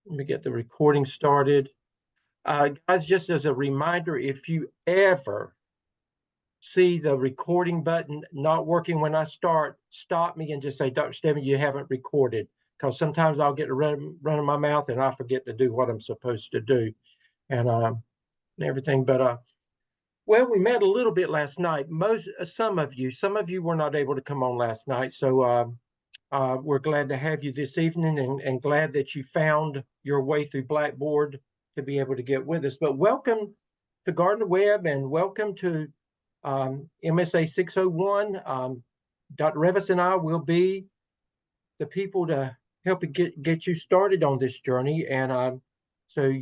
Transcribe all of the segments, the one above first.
Let me get the recording started. Guys, just as a reminder, if you ever see the recording button not working when I start, stop me and just say, Dr. Stebbins, you haven't recorded. Because sometimes I'll get to running my mouth and I forget to do what I'm supposed to do and everything. But well, we met a little bit last night. Some of you were not able to come on last night. So we're glad to have you this evening and glad that you found your way through Blackboard to be able to get with us. But welcome to Gardner Webb and welcome to MSA 601. Dr. Revis and I will be the people to help get you started on this journey. And so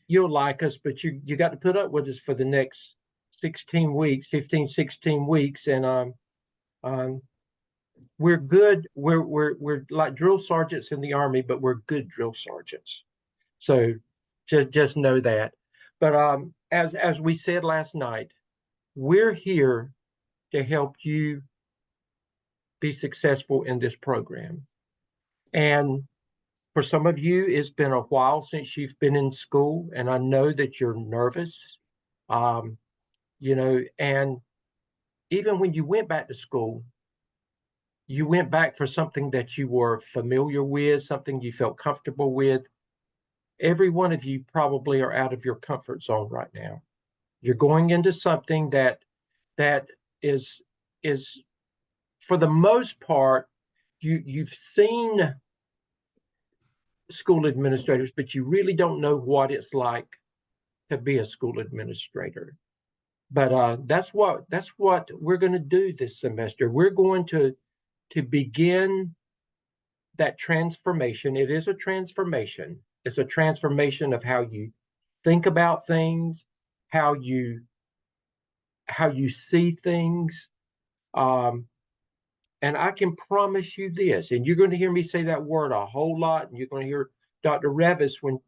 you'll like us, but you got to put up with us for the next 16 weeks, 15, 16 weeks. And we're good. We're like drill sergeants in the Army, but we're good drill sergeants. So just know that. But as we said last night, we're here to help you be successful in this program. And for some of you, it's been a while since you've been in school, and I know that you're nervous. And even when you went back to school, you went back for something that you were familiar with, something you felt comfortable with. Every one of you probably are out of your comfort zone right now. You're going into something that is for the most part, you've seen school administrators, but you really don't know what it's like to be a school administrator. But that's what we're going to do this semester. We're going to begin that transformation. It is a transformation. It's a transformation of how you think about things, how you see things. And I can promise you this, and you're going to hear me say that word a whole lot, and you're going to hear Dr. Revis when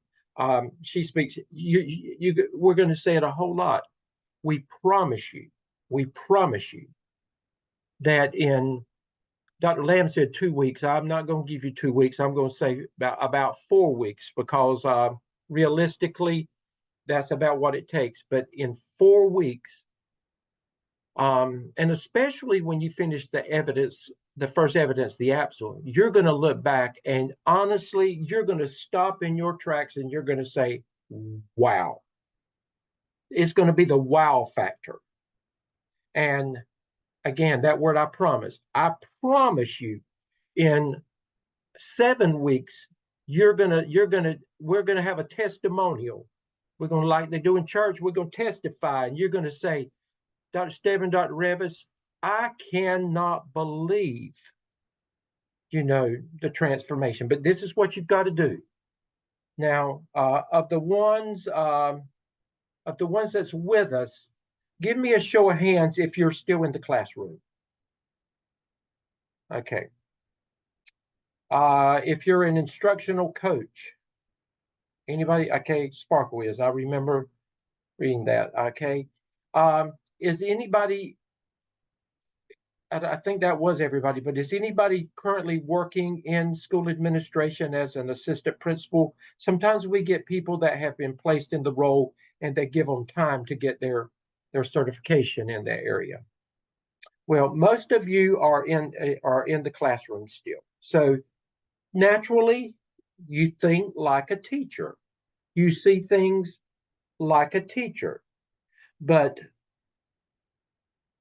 she speaks. We're going to say it a whole lot. We promise you that in Dr. Lamb said 2 weeks. I'm not going to give you 2 weeks. I'm going to say about 4 weeks because realistically, that's about what it takes. But in 4 weeks, and especially when you finish the evidence, the first evidence, the AAPSL, you're going to look back and honestly, you're going to stop in your tracks and you're going to say, wow. It's going to be the wow factor. And again, that word I promise you in 7 weeks, we're going to have a testimonial. We're going to, like they do in church, we're going to testify and you're going to say, Dr. Stebbins, Dr. Revis, I cannot believe, the transformation, but this is what you've got to do. Now, of the ones that's with us, give me a show of hands if you're still in the classroom. Okay. If you're an instructional coach, anybody? Okay, Sparkle is. I remember reading that. Okay. Is anybody, I think that was everybody, but is anybody currently working in school administration as an assistant principal? Sometimes we get people that have been placed in the role and they give them time to get their certification in that area. Well, most of you are in the classroom still. So naturally, you think like a teacher. You see things like a teacher. But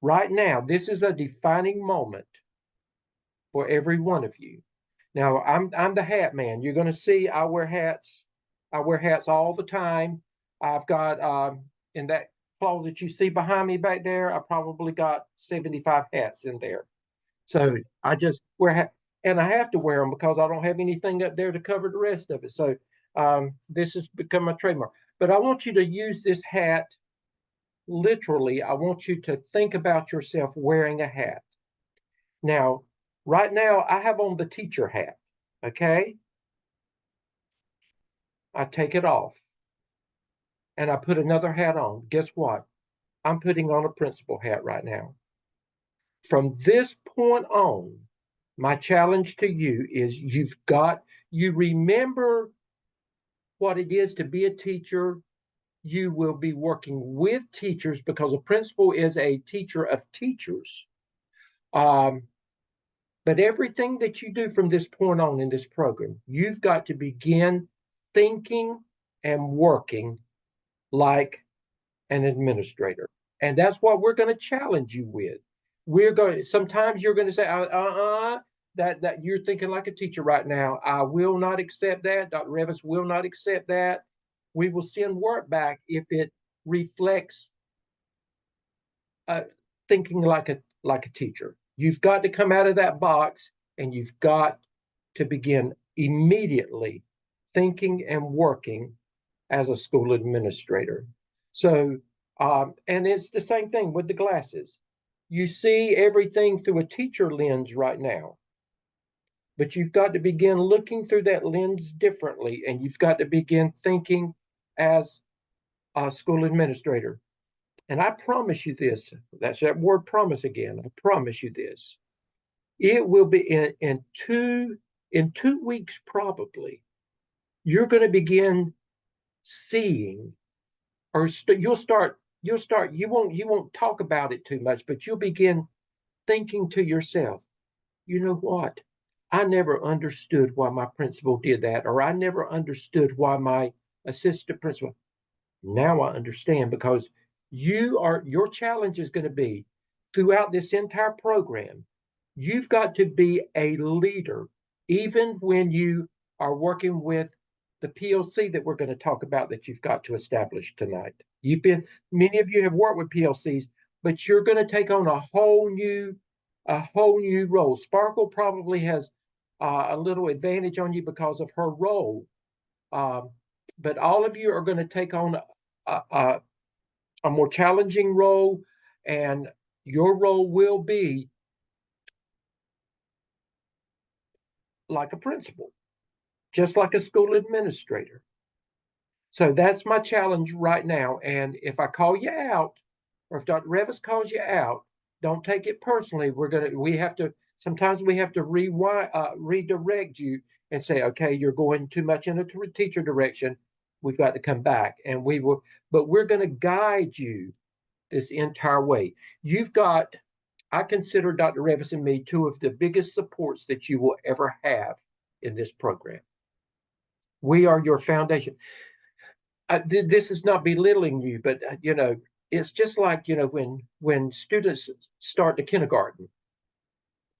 right now, this is a defining moment for every one of you. Now, I'm the hat man. You're going to see I wear hats. I wear hats all the time. I've got in that closet you see behind me back there, I probably got 75 hats in there. So I just wear hats, and I have to wear them because I don't have anything up there to cover the rest of it. So this has become my trademark. But I want you to use this hat literally. I want you to think about yourself wearing a hat. Now, right now, I have on the teacher hat, okay? I take it off and I put another hat on. Guess what? I'm putting on a principal hat right now. From this point on, My challenge to you is you remember what it is to be a teacher. You will be working with teachers because a principal is a teacher of teachers. Um, but everything that you do from this point on in this program, you've got to begin thinking and working like an administrator. And that's what we're going to challenge you with. Sometimes you're going to say, that you're thinking like a teacher right now. I will not accept that. Dr. Revis will not accept that. We will send work back if it reflects uh, thinking like a teacher. You've got to come out of that box and you've got to begin immediately thinking and working as a school administrator. So, and it's the same thing with the glasses. You see everything through a teacher lens right now, but you've got to begin looking through that lens differently, and you've got to begin thinking as a school administrator. And I promise you this, that's that word promise again. I promise you this. It will be in 2 weeks, probably, you're going to begin seeing, or you won't talk about it too much, but you'll begin thinking to yourself, you know what? I never understood why my principal did that, or I never understood why my assistant principal. Now I understand because your challenge is going to be throughout this entire program. You've got to be a leader, even when you are working with the PLC that we're going to talk about that you've got to establish tonight. Many of you have worked with PLCs, but you're going to take on a whole new role. Sparkle probably has a little advantage on you because of her role, um, but all of you are going to take on a more challenging role, and your role will be like a principal, just like a school administrator. So that's my challenge right now. And if I call you out, or if Dr. Revis calls you out, don't take it personally. Sometimes we have to redirect you and say, okay, you're going too much in a teacher direction. We've got to come back, and but we're going to guide you this entire way. I consider Dr. Revis and me two of the biggest supports that you will ever have in this program. We are your foundation. This is not belittling you, but it's just like when students start the kindergarten,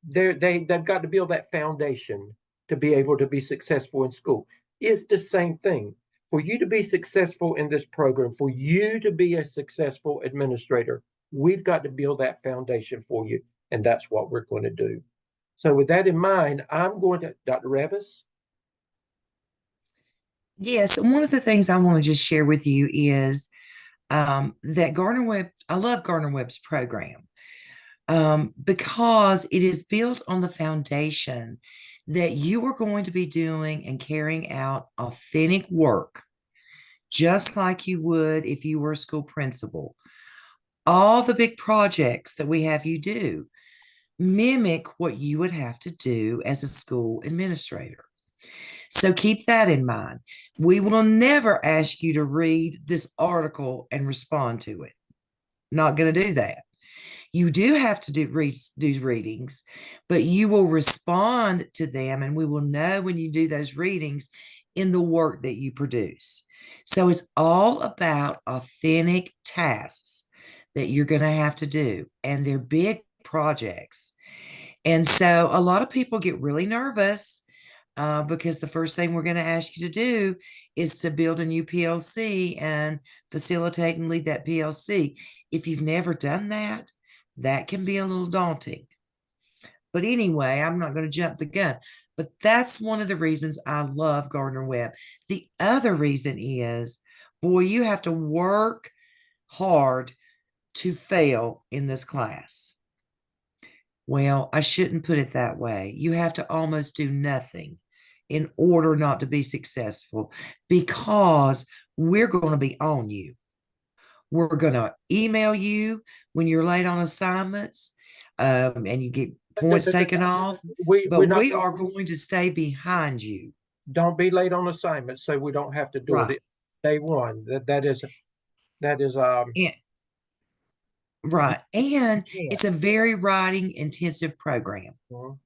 they've got to build that foundation to be able to be successful in school. It's the same thing. For you to be successful in this program, for you to be a successful administrator, we've got to build that foundation for you, and that's what we're going to do. So with that in mind, I'm going to, Dr. Revis. Yes, and one of the things I want to just share with you is that Gardner Webb, I love Gardner Webb's program because it is built on the foundation that you are going to be doing and carrying out authentic work, just like you would if you were a school principal. All the big projects that we have you do mimic what you would have to do as a school administrator. So keep that in mind. We will never ask you to read this article and respond to it. Not going to do that. You do have to do readings, but you will respond to them, and we will know when you do those readings in the work that you produce. So it's all about authentic tasks that you're going to have to do, and they're big projects. And so a lot of people get really nervous because the first thing we're going to ask you to do is to build a new PLC and facilitate and lead that PLC. If you've never done that, that can be a little daunting. But anyway, I'm not going to jump the gun. But that's one of the reasons I love Gardner Webb. The other reason is, boy, you have to work hard to fail in this class. Well, I shouldn't put it that way. You have to almost do nothing in order not to be successful because we're going to be on you. We're going to email you when you're late on assignments and you get points taken off, We're but not we going, are going to stay behind you. don't be late on assignments so we don't have to do Right. it day one. That is And, you, right. you And can't. it's a very writing intensive program, Mhm.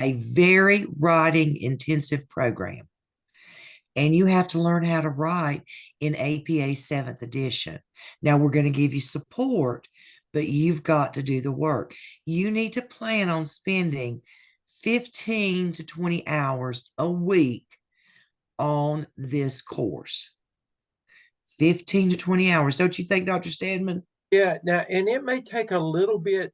a very writing intensive program. And you have to learn how to write in APA 7th edition. Now, we're going to give you support, but you've got to do the work. You need to plan on spending 15 to 20 hours a week on this course. 15 to 20 hours. Don't you think, Dr. Stedman? Yeah, now and it may take a little bit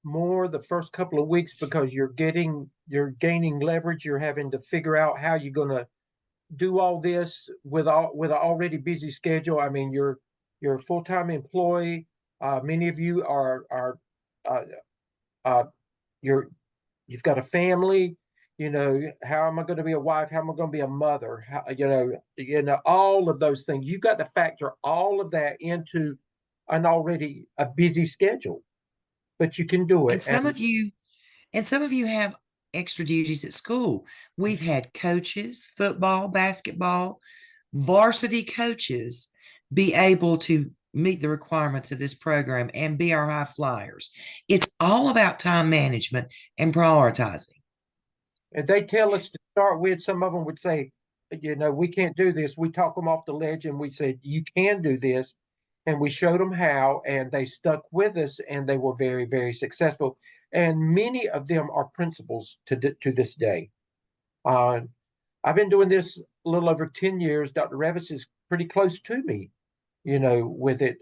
more the first couple of weeks because you're gaining leverage. You're having to figure out how you're gonna do all this with an already busy schedule. I mean, you're a full-time employee. Many of you are uh, uh, you're you've got a family. How am I going to be a wife? How am I going to be a mother? All of those things. You've got to factor all of that into an already a busy schedule, but you can do And it. some And of you And some of you have extra duties at school. We've had coaches, football, basketball, varsity coaches be able to meet the requirements of this program and be our high flyers. It's all about time management and prioritizing. And they tell us to start with, some of them would say, we can't do this. We talk them off the ledge and we said, you can do this. And we showed them how, and they stuck with us and they were very, very successful. And many of them are principals to this day. Uh, I've been doing this a little over 10 years. Dr. Revis is pretty close to me, with it.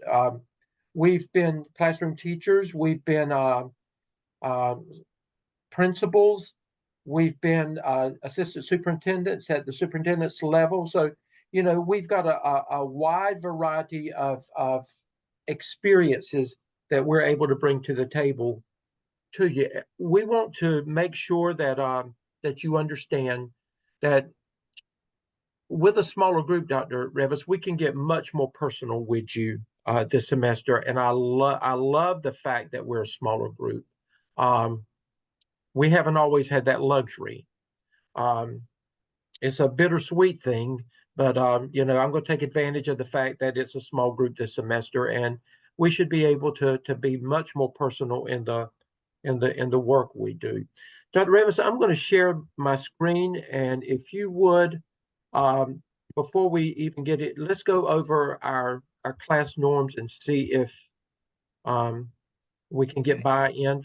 We've been classroom teachers, we've been uh, principals. We've been assistant superintendents at the superintendent's level. So, we've got a wide variety of experiences that we're able to bring to the table to you. We want to make sure that you understand that with a smaller group, Dr. Revis, we can get much more personal with you this semester. And I love the fact that we're a smaller group. Um, we haven't always had that luxury. Um, it's a bittersweet thing, but I'm going to take advantage of the fact that it's a small group this semester, and we should be able to be much more personal in the work we do. Dr. Revis, I'm going to share my screen, and if you would, um, before we even get it, let's go over our class norms and see if um, we can get Okay. buy-in All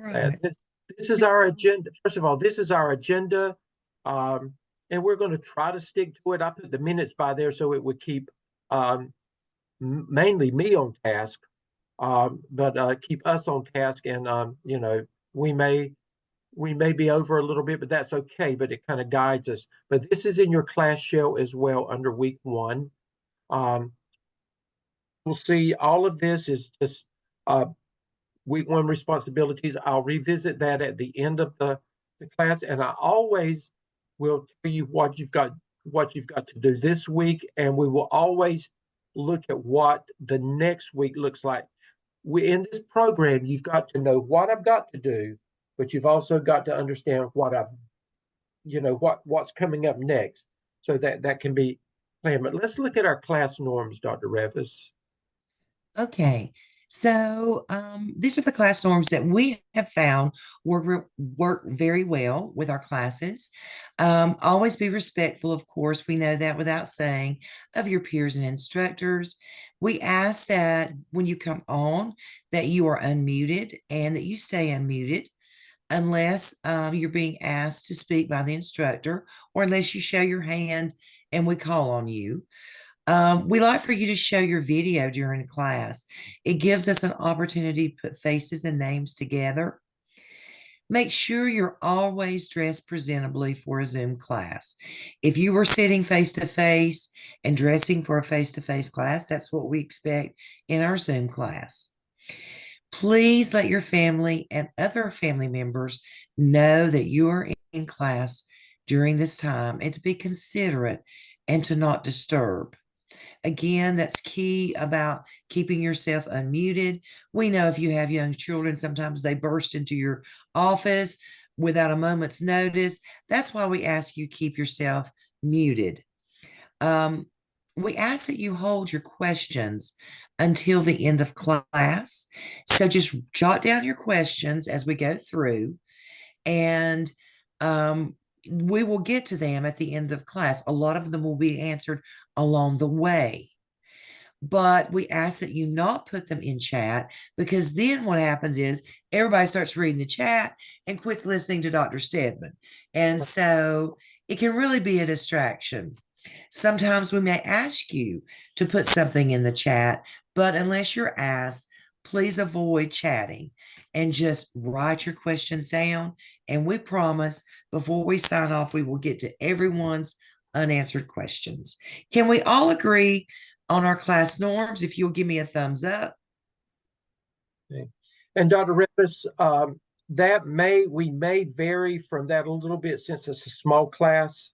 from that. right. This is our agenda. First of all, this is our agenda, um, and we're going to try to stick to it. I put the minutes by there so it would keep um, mainly me on task, but keep us on task. And we may we may be over a little bit, but that's okay. But it kind of guides us. But this is in your class shell as well under week one. Um, we'll see all of this is just uh, week one responsibilities. I'll revisit that at the end of the class, and I always will tell you what you've got to do this week, and we will always look at what the next week looks like. We in this program, you've got to know what I've got to do, but you've also got to understand what's coming up next, so that can be planned. But let's look at our class norms, Dr. Revis. Okay. So these are the class norms that we have found work very well with our classes. Always be respectful, of course, we know that without saying, of your peers and instructors. We ask that when you come on, that you are unmuted and that you stay unmuted unless you're being asked to speak by the instructor or unless you show your hand and we call on you. We like for you to show your video during class. It gives us an opportunity to put faces and names together. Make sure you're always dressed presentably for a Zoom class. If you were sitting face to face and dressing for a face to face class, that's what we expect in our Zoom class. Please let your family and other family members know that you are in class during this time and to be considerate and to not disturb. Again, that's key about keeping yourself unmuted. We know if you have young children, sometimes they burst into your office without a moment's notice. That's why we ask you keep yourself muted. Um, we ask that you hold your questions until the end of class. So just jot down your questions as we go through, and we will get to them at the end of class. A lot of them will be answered along the way, but we ask that you not put them in chat, because then what happens is everybody starts reading the chat and quits listening to Dr. Stedman. And so it can really be a distraction. Sometimes we may ask you to put something in the chat, but unless you're asked, please avoid chatting and just write your questions down. And we promise before we sign off, we will get to everyone's unanswered questions. Can we all agree on our class norms? If you'll give me a thumbs up. Okay. And Dr. Rippus, we may vary from that a little bit since it's a small class.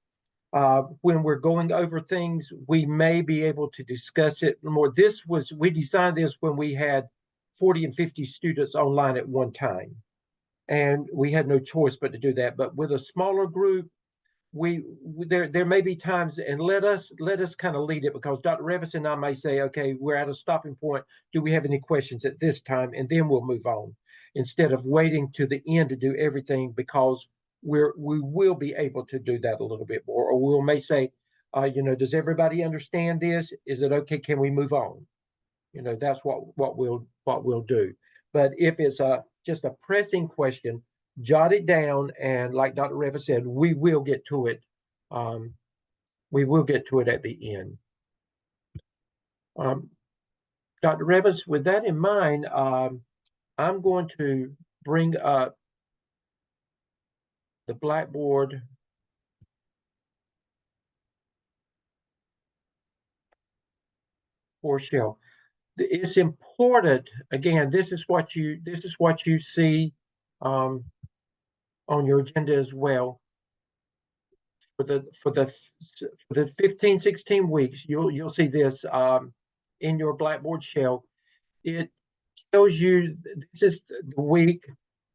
When we're going over things, we may be able to discuss it more. We designed this when we had 40 and 50 students online at one time, and we had no choice but to do that. But with a smaller group, there may be times, and let us kind of lead it, because Dr. Revis and I may say, okay, we're at a stopping point. Do we have any questions at this time? And then we'll move on, instead of waiting to the end to do everything, because we will be able to do that a little bit more. Or we may say, does everybody understand this? Is it okay? Can we move on? That's what we'll do. But if it's just a pressing question, jot it down, and like Dr. Reva said, we will get to it. We will get to it at the end. Dr. Revis, with that in mind, I'm going to bring up the Blackboard for Shell. It's important. Again, this is what you see on your agenda as well. For the 15, 16 weeks, you'll see this in your Blackboard shell. It tells you this is the week.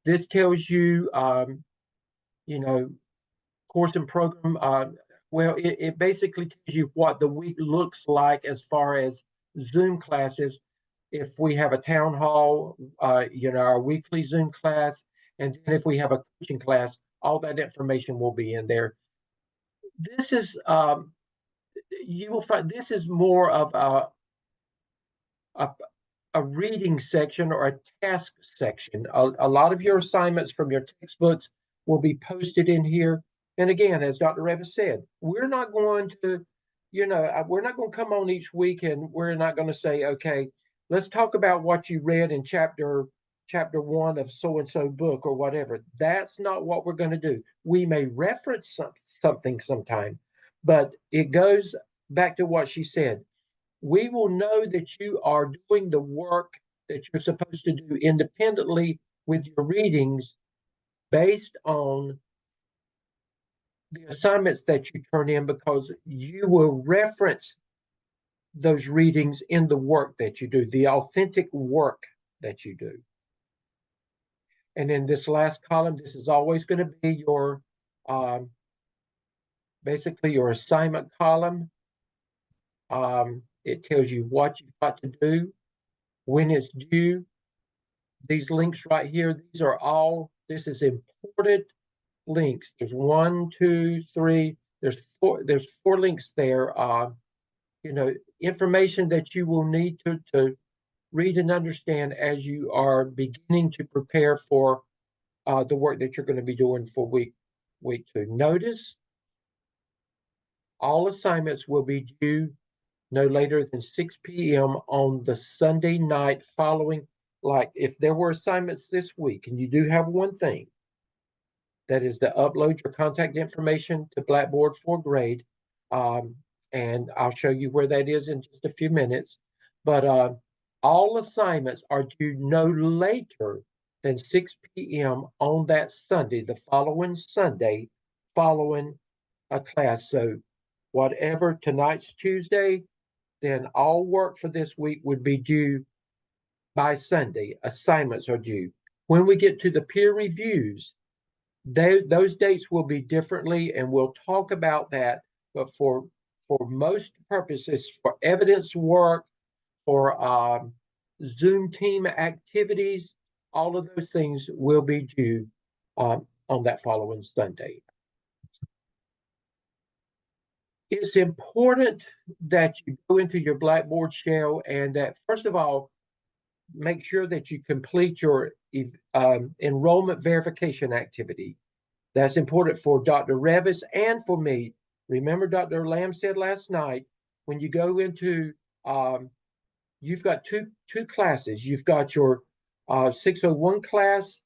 This tells you course and program. Well, it basically tells you what the week looks like as far as Zoom classes. If we have a town hall, our weekly Zoom class, and then if we have a coaching class, all that information will be in there. This is you will find this is more of a, a reading section or a task section. A lot of your assignments from your textbooks will be posted in here. And again, as Dr. Revis said, we're not going to, we're not going to come on each week and we're not going to say, okay, let's talk about what you read in chapter 1 of so and so book or whatever. That's not what we're going to do. We may reference something sometime, but it goes back to what she said. We will know that you are doing the work that you're supposed to do independently with your readings based on the assignments that you turn in, because you will reference those readings in the work that you do, the authentic work that you do. And in this last column, this is always going to be your basically your assignment column. It tells you what you've got to do, when it's due. These links right here, this is important links. There's 1, 2, 3, there's four links there. Information that you will need to read and understand as you are beginning to prepare for the work that you're going to be doing for week 2. Notice all assignments will be due no later than 6 p.m. on the Sunday night following. Like if there were assignments this week and you do have one thing, that is to upload your contact information to Blackboard for grade. And I'll show you where that is in just a few minutes. But all assignments are due no later than 6 p.m. on that Sunday, the following Sunday, following a class. So whatever, tonight's Tuesday, then all work for this week would be due by Sunday. Assignments are due. When we get to the peer reviews, those dates will be differently, and we'll talk about that. But for most purposes, for evidence work, for Zoom team activities, all of those things will be due on that following Sunday. It's important that you go into your Blackboard shell and that, first of all, make sure that you complete your enrollment verification activity. That's important for Dr. Revis and for me. Remember, Dr. Lamb said last night, when you go into, you've got two classes. You've got your 601 class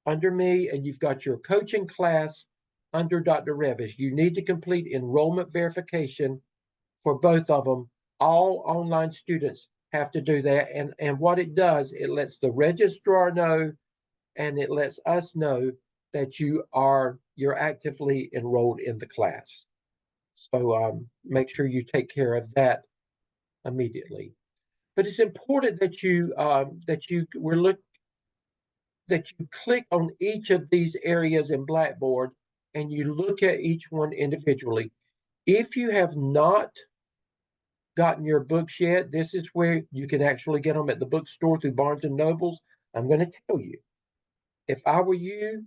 under me, and you've got your coaching class under Dr. Revis. You need to complete enrollment verification for both of them. All online students have to do that. And what it does, it lets the registrar know, and it lets us know that you're actively enrolled in the class. So make sure you take care of that immediately. But it's important that you click on each of these areas in Blackboard and you look at each one individually. If you have not gotten your books yet, this is where you can actually get them at the bookstore through Barnes and Nobles. I'm going to tell you, if I were you,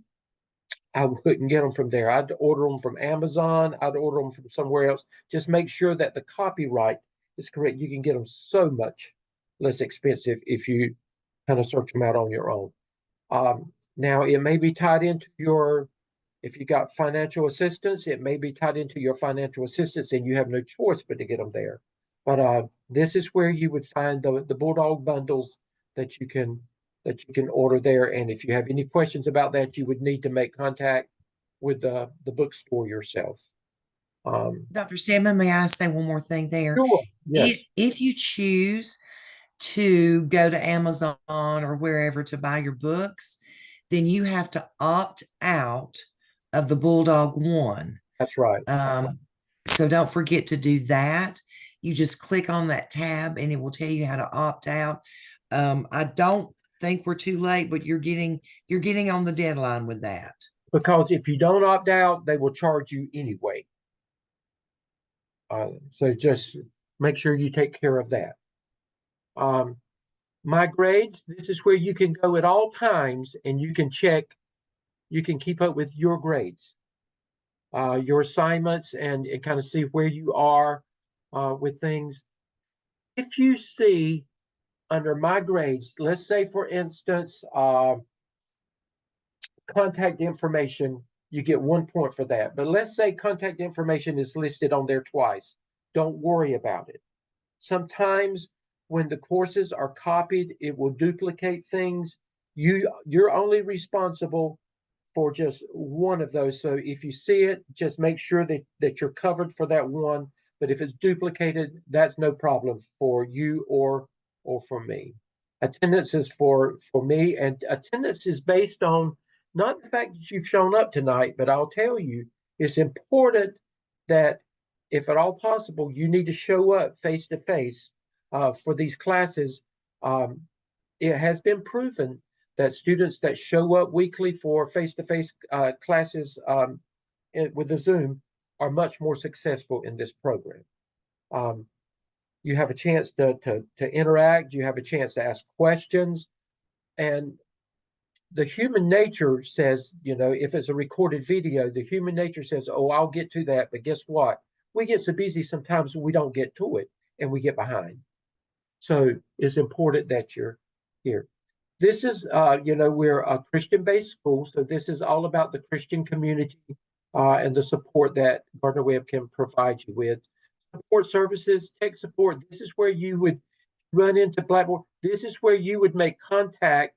I wouldn't get them from there. I'd order them from Amazon. I'd order them from somewhere else. Just make sure that the copyright is correct. You can get them so much less expensive if you kind of search them out on your own. Now, it may be tied into if you got financial assistance, it may be tied into your financial assistance and you have no choice but to get them there. But this is where you would find the Bulldog bundles that you can order there. And if you have any questions about that, you would need to make contact with the bookstore yourself. Dr. Stedman, may I say one more thing there? Sure. Yes. If you choose to go to Amazon or wherever to buy your books, then you have to opt out of the Bulldog One. That's right. So don't forget to do that. You just click on that tab and it will tell you how to opt out. I don't think we're too late, but you're getting on the deadline with that. Because if you don't opt out, they will charge you anyway. So just make sure you take care of that. My grades, this is where you can go at all times and you can keep up with your grades, your assignments, and kind of see where you are with things. If you see under my grades, let's say, for instance, contact information, you get 1 point for that. But let's say contact information is listed on there twice. Don't worry about it. Sometimes when the courses are copied, it will duplicate things. You're only responsible for just one of those. So if you see it, just make sure that you're covered for that one. But if it's duplicated, that's no problem for you or for me. Attendance is for me, and attendance is based on not the fact that you've shown up tonight, but I'll tell you, it's important that if at all possible, you need to show up face to face for these classes. It has been proven that students that show up weekly for face-to-face classes with the Zoom are much more successful in this program. You have a chance to interact. You have a chance to ask questions. And the human nature says, if it's a recorded video, the human nature says, oh, I'll get to that. But guess what? We get so busy sometimes we don't get to it and we get behind. So it's important that you're here. This is, we're a Christian-based school, so this is all about the Christian community and the support that Gardner Webb can provide you with. Support services, tech support, this is where you would run into Blackboard. This is where you would make contact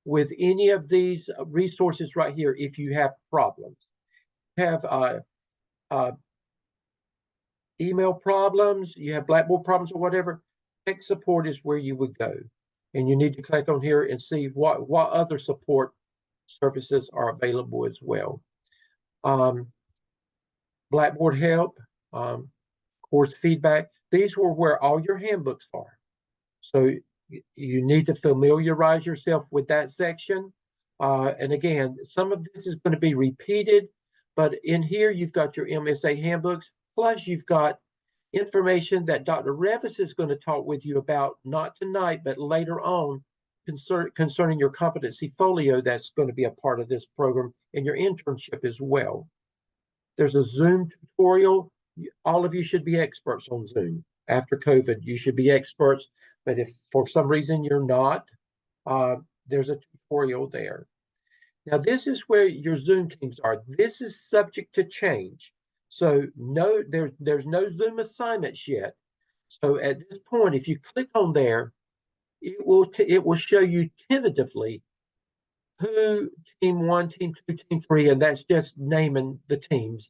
with any of these resources right here if you have problems. You have email problems, you have Blackboard problems or whatever, tech support is where you would go. And you need to click on here and see what other support services are available as well. Blackboard help, course feedback. these were where all your handbooks are. So you need to familiarize yourself with that section. And again, some of this is going to be repeated, but in here you've got your MSA handbooks, plus you've got information that Dr. Revis is going to talk with you about, not tonight, but later on, concerning your competency folio that's going to be a part of this program and your internship as well. There's a Zoom tutorial. All of you should be experts on Zoom. After COVID, you should be experts. But if for some reason you're not, there's a tutorial there. Now, this is where your Zoom teams are. This is subject to change. So no, there's no Zoom assignments yet. So at this point, if you click on there, it will show you tentatively who team 1, team 2, team 3, and that's just naming the teams.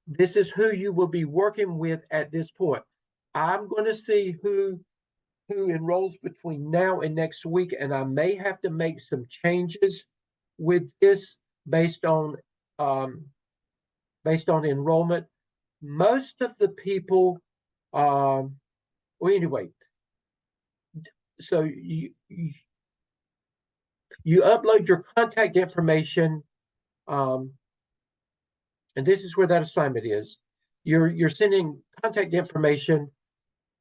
This is who you will be working with at this point. I'm going to see who enrolls between now and next week, and I may have to make some changes with this based on enrollment. Most of the people, well, anyway, so you upload your contact information, and this is where that assignment is. You're sending contact information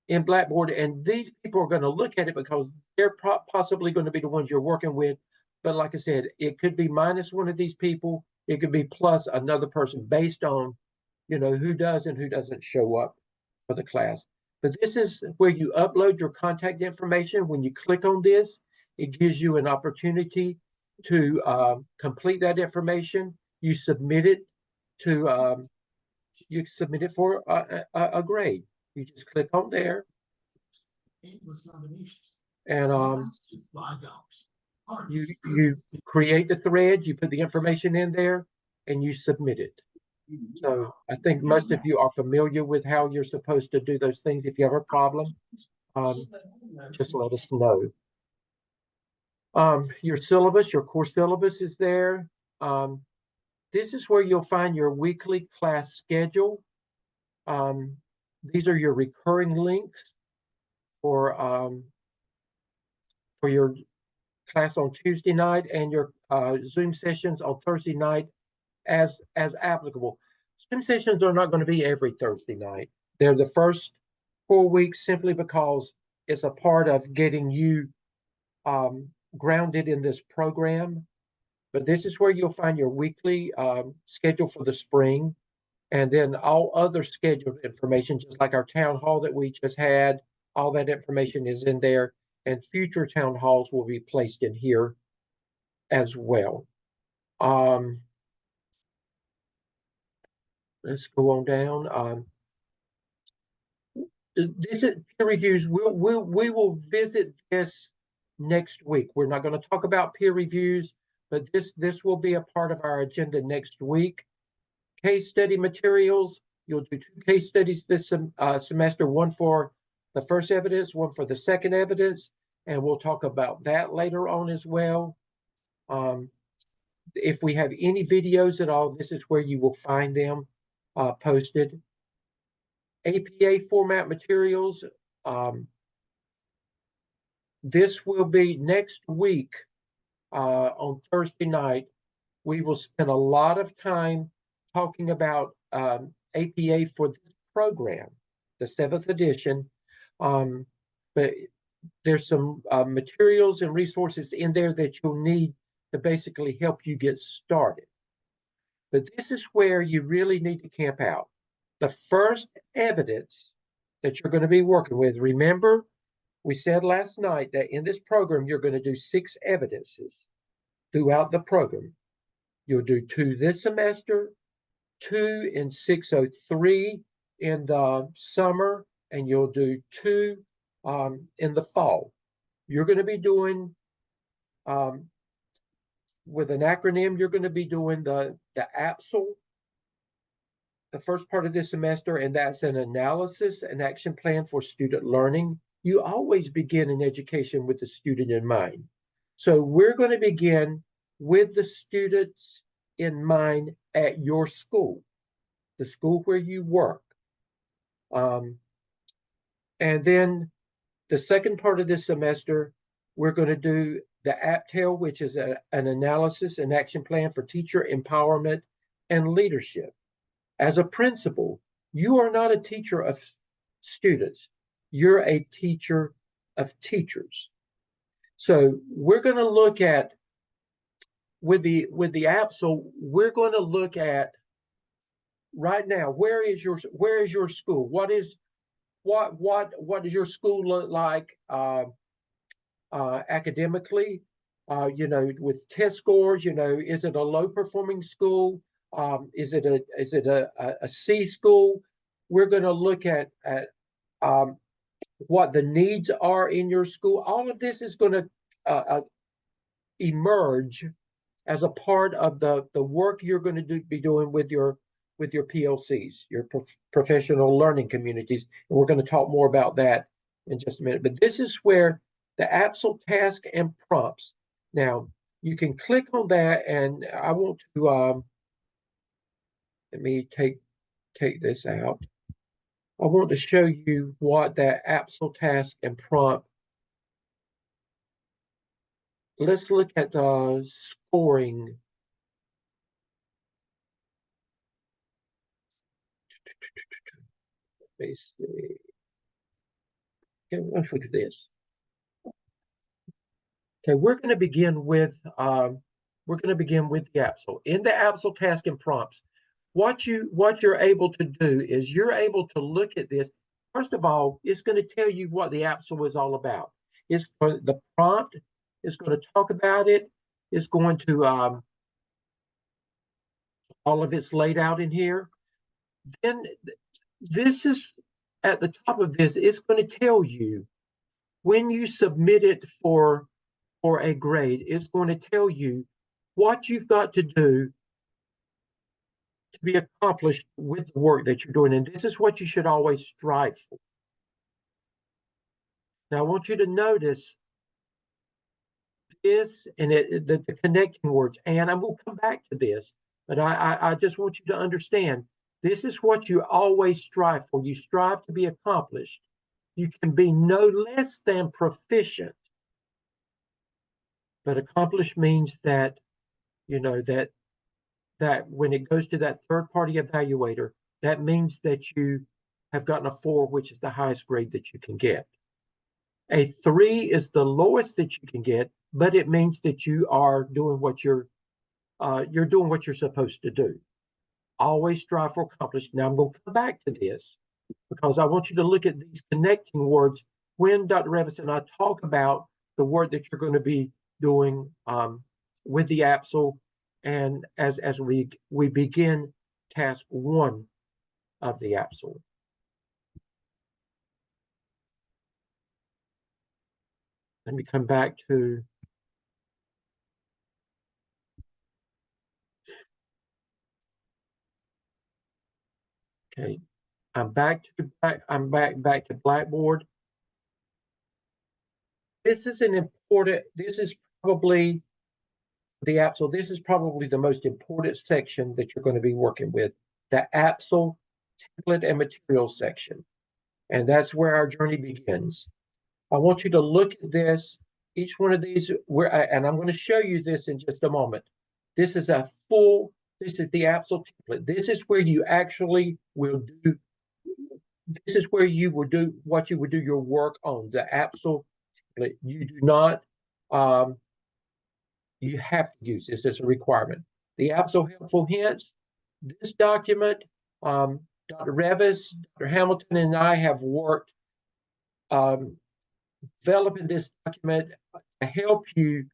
in Blackboard, and these people are going to look at it because they're possibly going to be the ones you're working with. But like I said, it could be minus one of these people. It could be plus another person based on, who does and who doesn't show up for the class. But this is where you upload your contact information. When you click on this, it gives you an opportunity to complete that information. You submit it for a grade. You just click on there, and you create the thread, you put the information in there, and you submit it. So I think most of you are familiar with how you're supposed to do those things. If you have a problem, just let us know. Your syllabus, your core syllabus is there. This is where you'll find your weekly class schedule. These are your recurring links for your class on Tuesday night and your Zoom sessions on Thursday night as applicable. Zoom sessions are not going to be every Thursday night. They're the first 4 weeks simply because it's a part of getting you grounded in this program. But this is where you'll find your weekly schedule for the spring, and then all other scheduled information, just like our town hall that we just had. All that information is in there, and future town halls will be placed in here as well. Let's go on down. This is peer reviews. We will visit this next week. We're not going to talk about peer reviews, but this will be a part of our agenda next week. Case study materials. You'll do 2 case studies this semester, one for the first evidence, one for the second evidence, and we'll talk about that later on as well. If we have any videos at all, this is where you will find them posted. APA format materials. This will be next week on Thursday night. We will spend a lot of time talking about APA for this program, the 7th edition. But there's some materials and resources in there that you'll need to basically help you get started. But this is where you really need to camp out. The first evidence that you're going to be working with, remember, we said last night that in this program, you're going to do 6 evidences throughout the program. You'll do 2 this semester, 2 in 603 in the summer, and you'll do 2 in the fall. You're going to be doing, with an acronym, you're going to be doing the AAPSL, the first part of this semester, and that's an analysis and action plan for student learning. You always begin in education with the student in mind. So we're going to begin with the students in mind at your school, the school where you work. And then the second part of this semester, we're going to do the AAPSL, which is an analysis and action plan for teacher empowerment and leadership. As a principal, you are not a teacher of students. You're a teacher of teachers. So we're going to look at with the AAPSL, we're going to look at right now, where is your school? What does your school look like academically? With test scores, is it a low performing school? Is it a C school? We're going to look at what the needs are in your school. All of this is going to emerge as a part of the work you're going to be doing with your PLCs, your professional learning communities. And we're going to talk more about that in just a minute. But this is where the AAPSL task and prompts. Now, you can click on that, and I want to let me take this out. I want to show you what that AAPSL task and prompt. Let's look at the scoring. Let me see. Okay, let's look at this. Okay, we're going to begin with the AAPSL. In the AAPSL task and prompts, what you're able to do is you're able to look at this. First of all, it's going to tell you what the AAPSL is all about. It's the prompt is going to talk about it. It's going to all of it's laid out in here. Then this is at the top of this. It's going to tell you when you submit it for a grade. It's going to tell you what you've got to do to be accomplished with the work that you're doing. And this is what you should always strive for. Now, I want you to notice this and the connecting words. And I'm going to come back to this, but I just want you to understand this is what you always strive for. You strive to be accomplished. You can be no less than proficient. But accomplished means that, that when it goes to that third party evaluator, that means that you have gotten a 4, which is the highest grade that you can get. A 3 is the lowest that you can get, but it means that you are doing what you're doing what you're supposed to do. Always strive for accomplished. Now I'm going to come back to this because I want you to look at these connecting words when Dr. Revis and I talk about the work that you're going to be doing with the AAPSL, and as we begin task 1 of the AAPSL. Let me come back to okay. I'm back to Blackboard. This is probably the AAPSL. This is probably the most important section that you're going to be working with, the AAPSL template and material section. And that's where our journey begins. I want you to look at this, each one of these, and I'm going to show you this in just a moment. This is the AAPSL template. This is where you actually will do, this is where you will do what you would do your work on, the AAPSL template. You do not, you have to use this as a requirement. The AAPSL helpful hints, this document, Dr. Revis, Dr. Hamilton, and I have worked developing this document to help you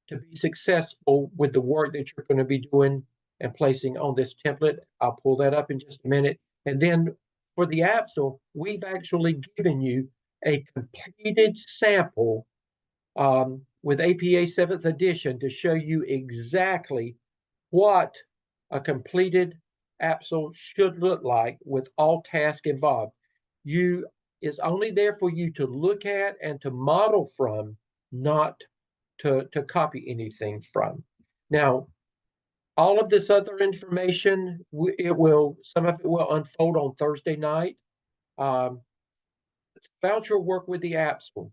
to be successful with the work that you're going to be doing and placing on this template. I'll pull that up in just a minute. And then for the AAPSL, we've actually given you a completed sample with APA 7th edition to show you exactly what a completed AAPSL should look like with all tasks involved. It's only there for you to look at and to model from, not to copy anything from. Now, all of this other information, some of it will unfold on Thursday night. Um, voucher work with the AAPSL.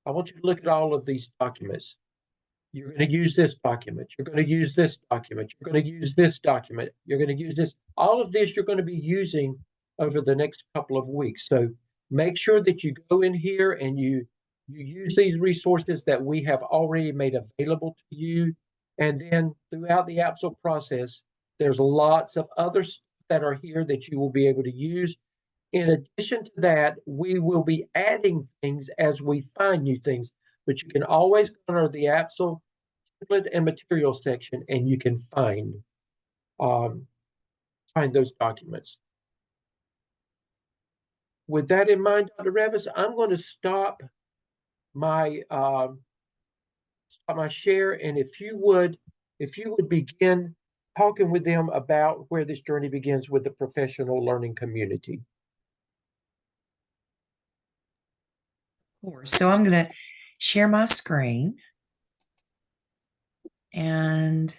I want you to look at all of these documents. You're going to use this document. You're going to use this document. You're going to use this document. You're going to use this. All of this you're going to be using over the next couple of weeks. So make sure that you go in here and you use these resources that we have already made available to you. And then throughout the APSL process, there's lots of other stuff that are here that you will be able to use. In addition to that, we will be adding things as we find new things, but you can always go under the APSL template and material section and you can um, find those documents. With that in mind, Dr. Revis, I'm going to stop my my share, and if you would begin talking with them about where this journey begins with the professional learning community. Of course. So I'm going to share my screen and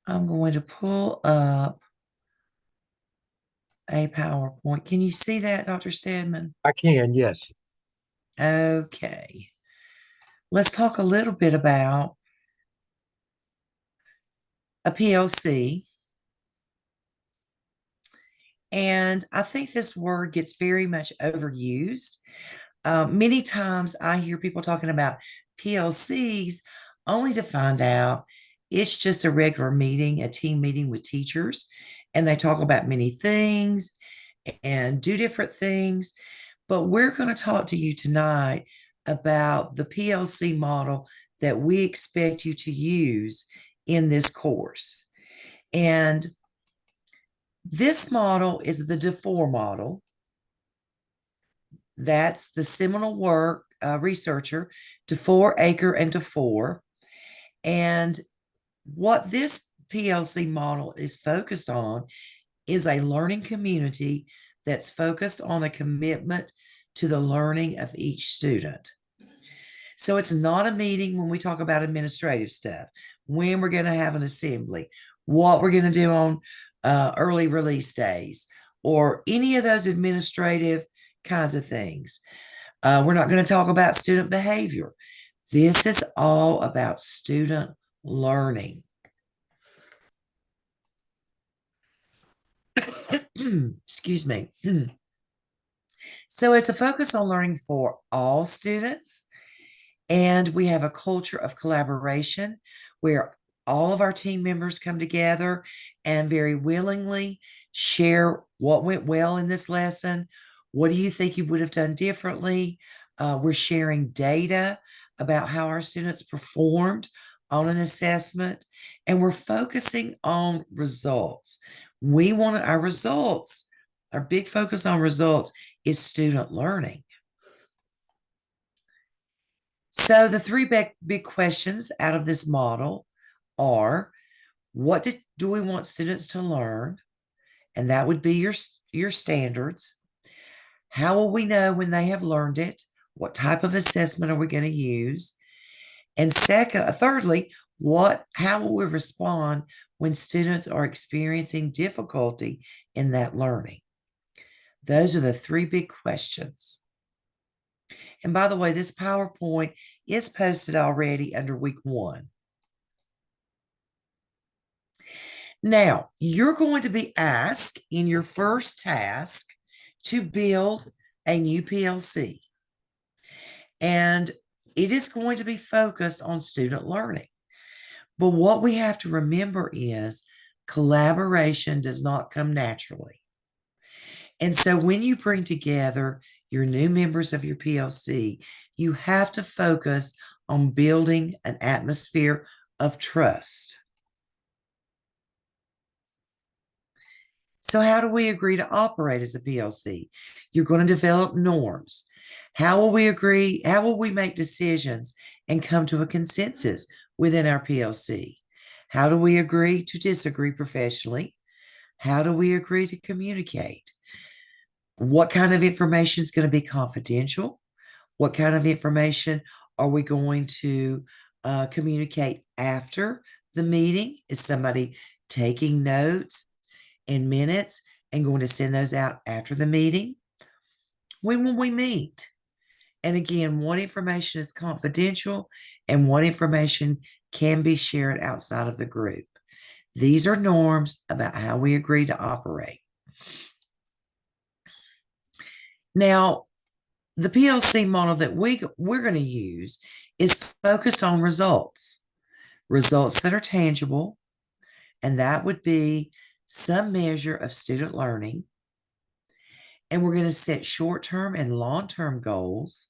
I'm going to pull up a PowerPoint. Can you see that, Dr. Stedman? I can, yes. Okay. Let's talk a little bit about a PLC. And I think this word gets very much overused. Many times I hear people talking about PLCs only to find out it's just a regular meeting, a team meeting with teachers, and they talk about many things and do different things. But we're going to talk to you tonight about the PLC model that we expect you to use in this course. And this model is the DeFore model. That's the seminal work researcher, DeFore, Aker, and DeFore. And what this PLC model is focused on is a learning community that's focused on a commitment to the learning of each student. So it's not a meeting when we talk about administrative stuff, when we're going to have an assembly, what we're going to do on early release days, or any of those administrative kinds of things. We're not going to talk about student behavior. This is all about student learning. Excuse me. So it's a focus on learning for all students. And we have a culture of collaboration where all of our team members come together and very willingly share what went well in this lesson. What do you think you would have done differently? We're sharing data about how our students performed on an assessment, and we're focusing on results. We want our results. Our big focus on results is student learning. So the three big questions out of this model are, what do we want students to learn? And that would be your standards. How will we know when they have learned it? What type of assessment are we going to use? And thirdly, how will we respond when students are experiencing difficulty in that learning? Those are the three big questions. And by the way, this PowerPoint is posted already under week 1. Now, you're going to be asked in your first task to build a new PLC. And it is going to be focused on student learning. But what we have to remember is collaboration does not come naturally. And so when you bring together your new members of your PLC, you have to focus on building an atmosphere of trust. So how do we agree to operate as a PLC? You're going to develop norms. How will we agree? How will we make decisions and come to a consensus within our PLC? How do we agree to disagree professionally? How do we agree to communicate? What kind of information is going to be confidential? What kind of information are we going to communicate after the meeting? Is somebody taking notes and minutes and going to send those out after the meeting? When will we meet? And again, what information is confidential and what information can be shared outside of the group. These are norms about how we agree to operate. Now, the PLC model that we're going to use is focused on results, results that are tangible, and that would be some measure of student learning. And we're going to set short-term and long-term goals,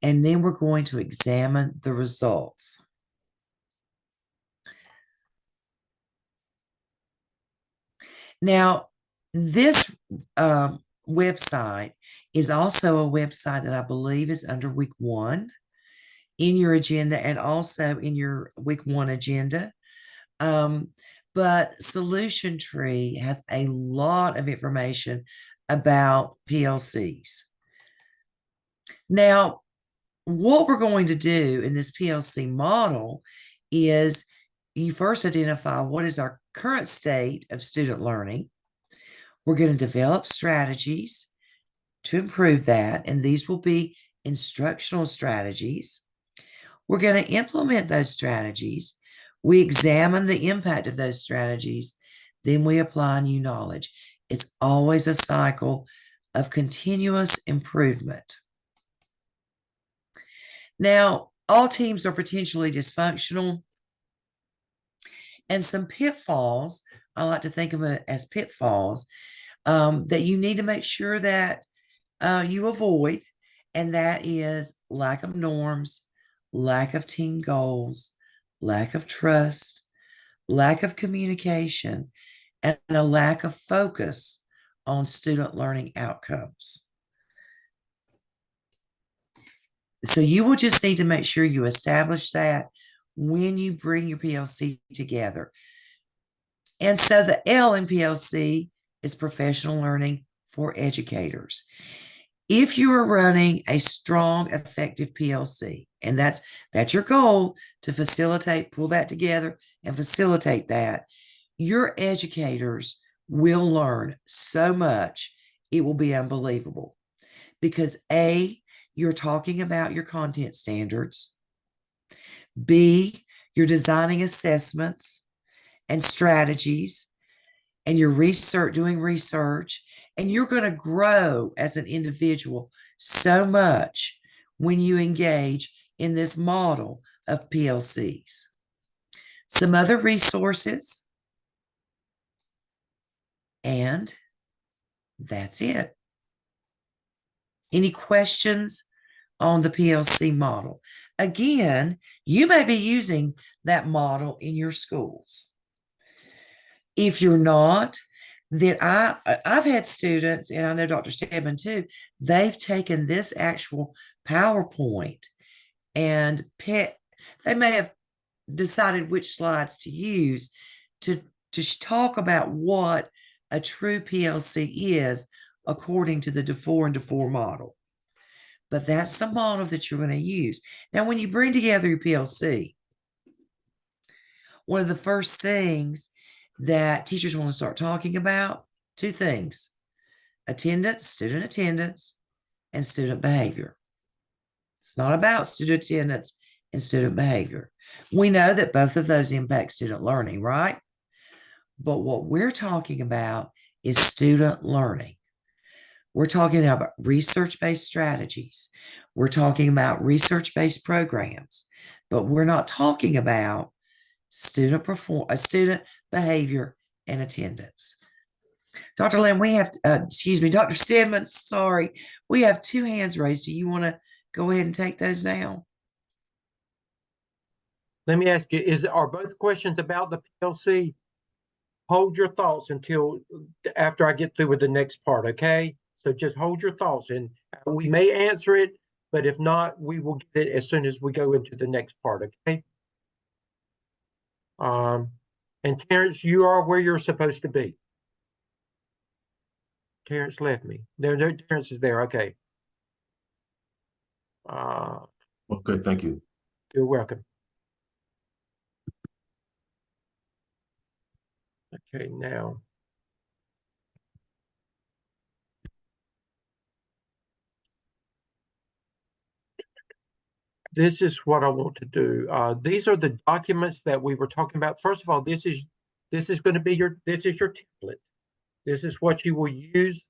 and then we're going to examine the results. Now, this website is also a website that I believe is under week 1 in your agenda and also in your week 1 agenda. But Solution Tree has a lot of information about PLCs. Now, what we're going to do in this PLC model is you first identify what is our current state of student learning. We're going to develop strategies to improve that, and these will be instructional strategies. We're going to implement those strategies. We examine the impact of those strategies. Then we apply new knowledge. It's always a cycle of continuous improvement. Now, all teams are potentially dysfunctional, and some pitfalls, I like to think of it as pitfalls, that you need to make sure that you avoid, and that is lack of norms, lack of team goals, lack of trust, lack of communication, and a lack of focus on student learning outcomes. So you will just need to make sure you establish that when you bring your PLC together. And so the L in PLC is professional learning for educators. If you are running a strong, effective PLC, and that's your goal, to facilitate, pull that together and facilitate that, your educators will learn so much, it will be unbelievable. Because A, you're talking about your content standards. B, you're designing assessments and strategies, and you're doing research, and you're going to grow as an individual so much when you engage in this model of PLCs. Some other resources, and that's it. Any questions on the PLC model? Again, you may be using that model in your schools. If you're not, then I've had students, and I know Dr. Stedman too, they've taken this actual PowerPoint and they may have decided which slides to use to talk about what a true PLC is according to the DeFore and DeFore model. But that's the model that you're going to use. Now, when you bring together your PLC, one of the first things that teachers want to start talking about, 2 things: student attendance, and student behavior. It's not about student attendance and student behavior. We know that both of those impact student learning, right? But what we're talking about is student learning. We're talking about research-based strategies. We're talking about research-based programs, but we're not talking about student behavior and attendance. Dr. Lamb, we have, Dr. Stedman, sorry, we have 2 hands raised. Do you want to go ahead and take those now? Let me ask you, are both questions about the PLC? Hold your thoughts until after I get through with the next part, okay? So just hold your thoughts, and we may answer it, but if not, we will get it as soon as we go into the next part, okay? And Terrence, you are where you're supposed to be. Terrence left me. No, Terrence is there, okay. Okay, thank you. You're welcome. Okay, now. this is what I want to do. These are the documents that we were talking about. First of all, this is going to be your template. This is what you will use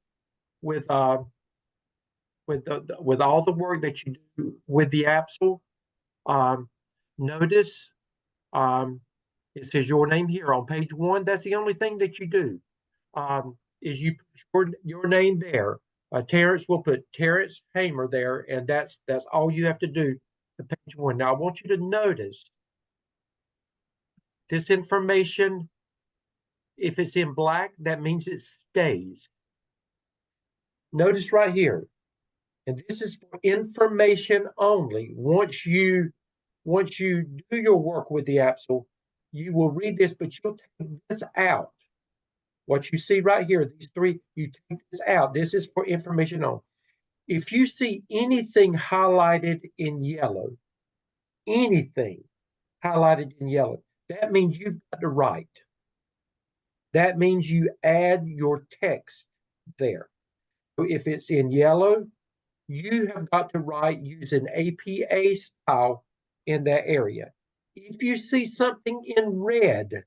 with with all the work that you do with the AAPSL. Notice it says your name here on page 1. That's the only thing that you do. Is you put your name there. Terrence will put Terrence Hamer there, and that's all you have to do to page 1. Now I want you to notice this information. If it's in black, that means it stays. Notice right here, and this is for information only. Once you do your work with the AAPSL, you will read this, but you'll take this out. What you see right here, these three, you take this out. This is for information only. If you see anything highlighted in yellow, anything highlighted in yellow, that means you've got to write. That means you add your text there. So if it's in yellow, you have got to write using APA style in that area. If you see something in red,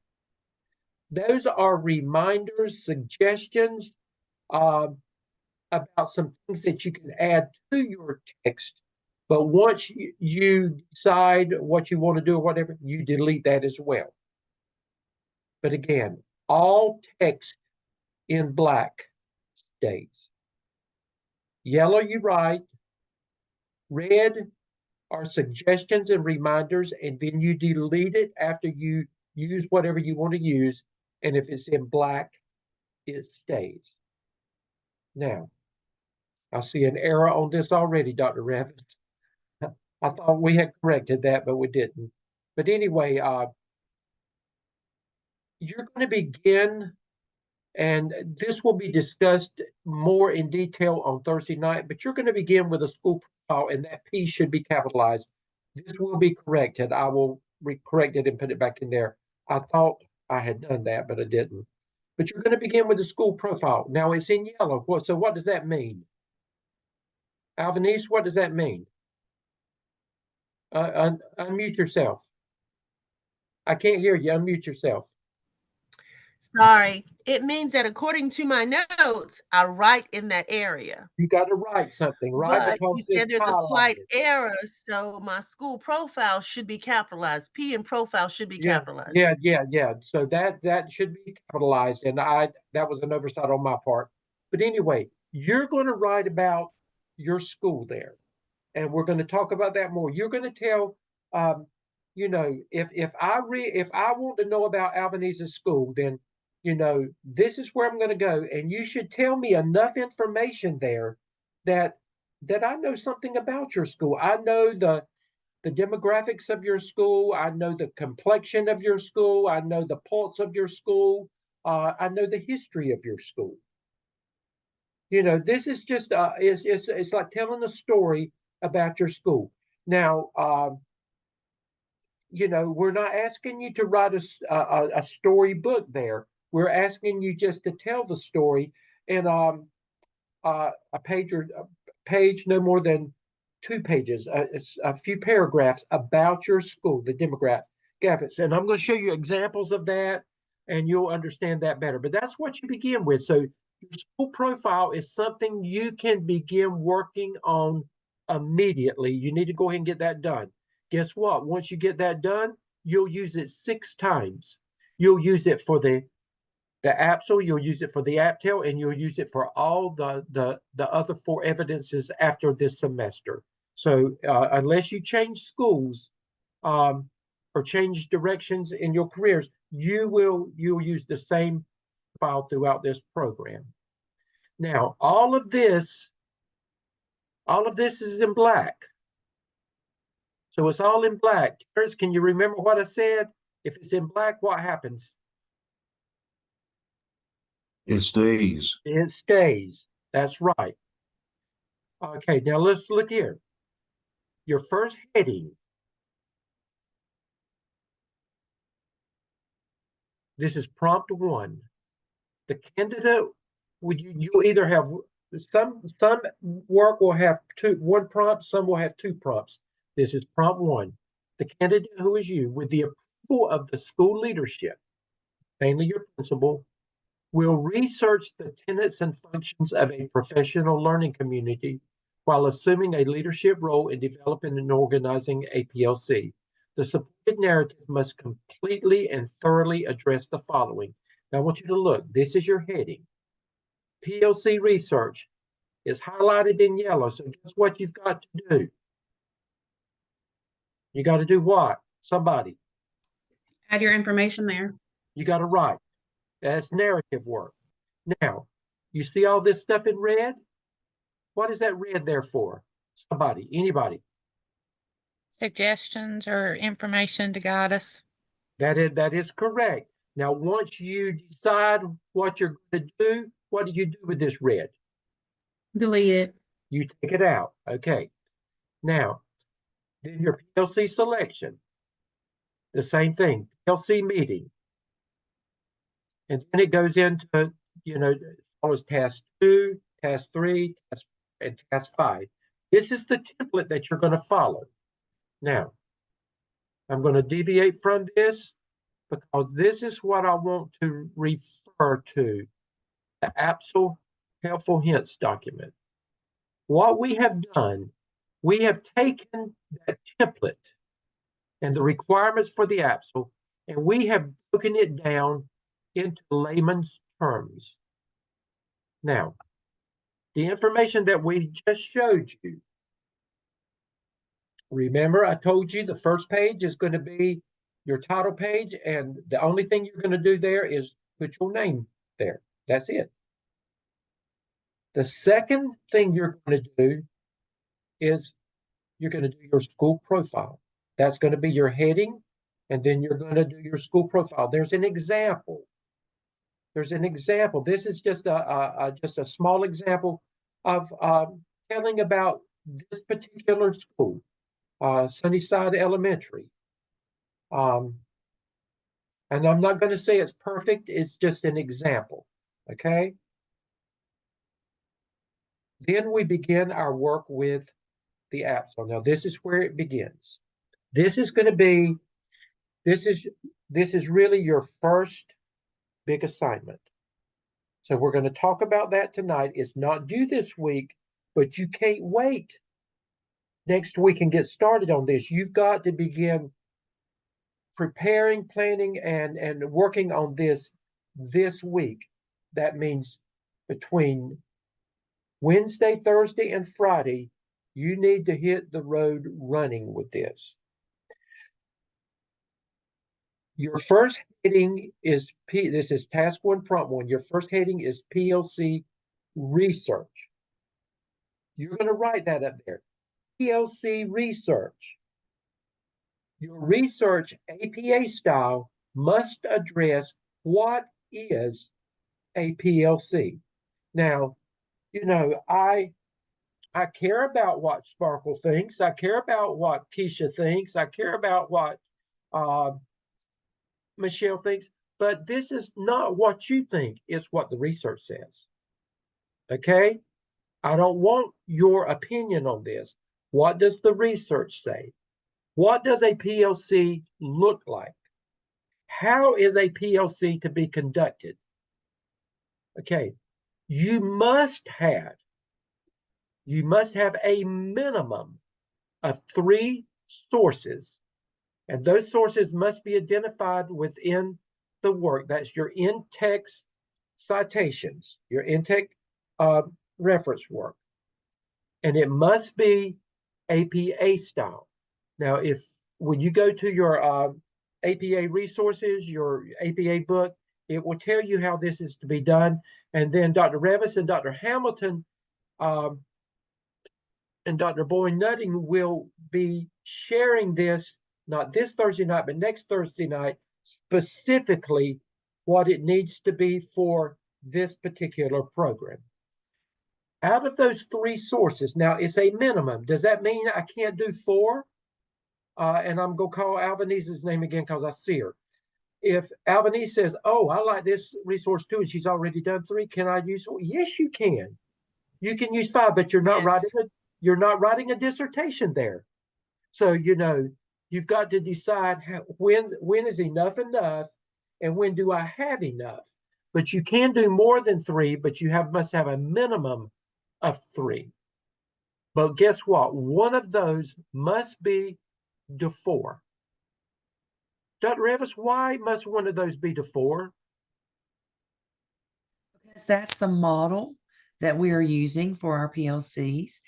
those are reminders, suggestions about some things that you can add to your text. But once you decide what you want to do or whatever, you delete that as well. But again, all text in black stays. Yellow, you write. Red are suggestions and reminders, and then you delete it after you use whatever you want to use. And if it's in black, it stays. Now, I see an error on this already, Dr. Rabbit. I thought we had corrected that, but we didn't. But anyway, you're going to begin, and this will be discussed more in detail on Thursday night, but you're going to begin with a school profile, and that P should be capitalized. This will be corrected. I will correct it and put it back in there. I thought I had done that, but I didn't. But you're going to begin with the school profile. Now it's in yellow. So what does that mean? Alvanice, what does that mean? Unmute yourself. I can't hear you. Unmute yourself. Sorry. It means that according to my notes, I write in that area. You got to write something, right? But Because you said there's a slight highlighted. error, so my school profile should be capitalized. P in profile should be capitalized. Yeah. So that should be capitalized, and that was an oversight on my part. But anyway, you're going to write about your school there, and we're going to talk about that more. You're going to tell, if I want to know about Alvanise's school, then this is where I'm going to go, and you should tell me enough information there that I know something about your school. I know the demographics of your school. I know the complexion of your school. I know the pulse of your school. I know the history of your school. This is just it's like telling a story about your school. Now, we're not asking you to write a story book there. We're asking you just to tell the story in a page no more than 2 pages, a few paragraphs about your school, the demographics. And I'm going to show you examples of that, and you'll understand that better. But that's what you begin with. So your school profile is something you can begin working on immediately. You need to go ahead and get that done. Guess what? Once you get that done, you'll use it 6 times. You'll use it for the AAPSL, you'll use it for the APTEL, and you'll use it for all the other 4 evidences after this semester. So unless you change schools or change directions in your careers, you'll use the same file throughout this program. Now, all of this is in black. So it's all in black. Terrence, can you remember what I said? If it's in black, what happens? It stays. It stays. That's right. Okay, now let's look here. Your first heading. This is prompt 1. The candidate, you'll either have some work will have 1 prompt, some will have 2 prompts. This is prompt one. The candidate, who is you, with the approval of the school leadership, mainly your principal, will research the tenets and functions of a professional learning community while assuming a leadership role in developing and organizing a PLC. The supported narrative must completely and thoroughly address the following. Now I want you to look. This is your heading. PLC research is highlighted in yellow. So guess what you've got to do? You got to do what? Somebody. Add your information there. You got to write. That's narrative work. Now, you see all this stuff in red? What is that red there for? Somebody, anybody. Suggestions or information to guide us. That is correct. Now, once you decide what you're going to do, what do you do with this red? Delete it. You take it out. Okay. Now, then your PLC selection. The same thing. PLC meeting. And then it goes into, follows task 2, task 3, and task 5. This is the template that you're going to follow. Now, I'm going to deviate from this because this is what I want to refer to, the AAPSL Helpful Hints document. What we have done, we have taken that template and the requirements for the AAPSL, and we have broken it down into layman's terms. Now, the information that we just showed you, remember I told you the first page is going to be your title page, and the only thing you're going to do there is put your name there. That's it. The second thing you're going to do is you're going to do your school profile. That's going to be your heading, and then you're going to do your school profile. There's an example. There's an example. This is just a small example of telling about this particular school, Sunnyside Elementary. And I'm not going to say it's perfect. It's just an example. Okay. Then we begin our work with the AAPSL. Now this is where it begins. This is going to be. This is really your first big assignment. So we're going to talk about that tonight. It's not due this week, but you can't wait next week and get started on this. You've got to begin preparing, planning, and working on this week. That means between Wednesday, Thursday, and Friday, you need to hit the road running with this. Your first heading is this is task 1, prompt 1. Your first heading is PLC research. You're going to write that up there. PLC research. Your research, APA style, must address what is a PLC. Now, I care about what Sparkle thinks. I care about what Keisha thinks. I care about what Michelle thinks, but this is not what you think. It's what the research says. Okay? I don't want your opinion on this. What does the research say? What does a PLC look like? How is a PLC to be conducted? Okay. You must have a minimum of 3 sources. And those sources must be identified within the work. That's your in-text citations, your in-text reference work. And it must be APA style. Now, when you go to your APA resources, your APA book, it will tell you how this is to be done. And then Dr. Revis and Dr. Hamilton and Dr. Boyne Nutting will be sharing this, not this Thursday night, but next Thursday night, specifically what it needs to be for this particular program. Out of those 3 sources, now it's a minimum. Does that mean I can't do 4? And I'm going to call Alvanise's name again because I see her. If Alvanese says, oh, I like this resource too, and she's already done 3, can I use 4? Yes, you can. You can use 5, but you're not writing a dissertation there. So, you've got to decide when is enough enough and when do I have enough. But you can do more than 3, but you must have a minimum of 3. But guess what? One of those must be to 4. Dr. Evans, why must one of those be to 4? Because that's the model that we are using for our PLCs,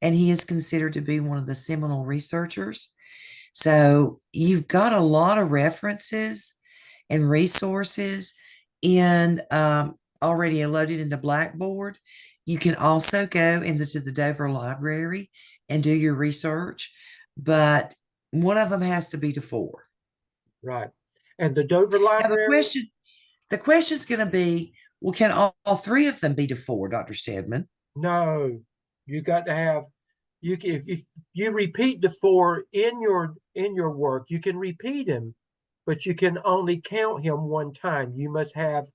and he is considered to be one of the seminal researchers. So you've got a lot of references and resources in already loaded into Blackboard. You can also go into the Dover Library and do your research, but one of them has to be to 4. Right. And the Dover Now Library? the question's going to be, well, can all 3 of them be to 4, Dr. Stedman? No, you got to have if you repeat the 4 in your work, you can repeat him, but you can only count him one time. You must have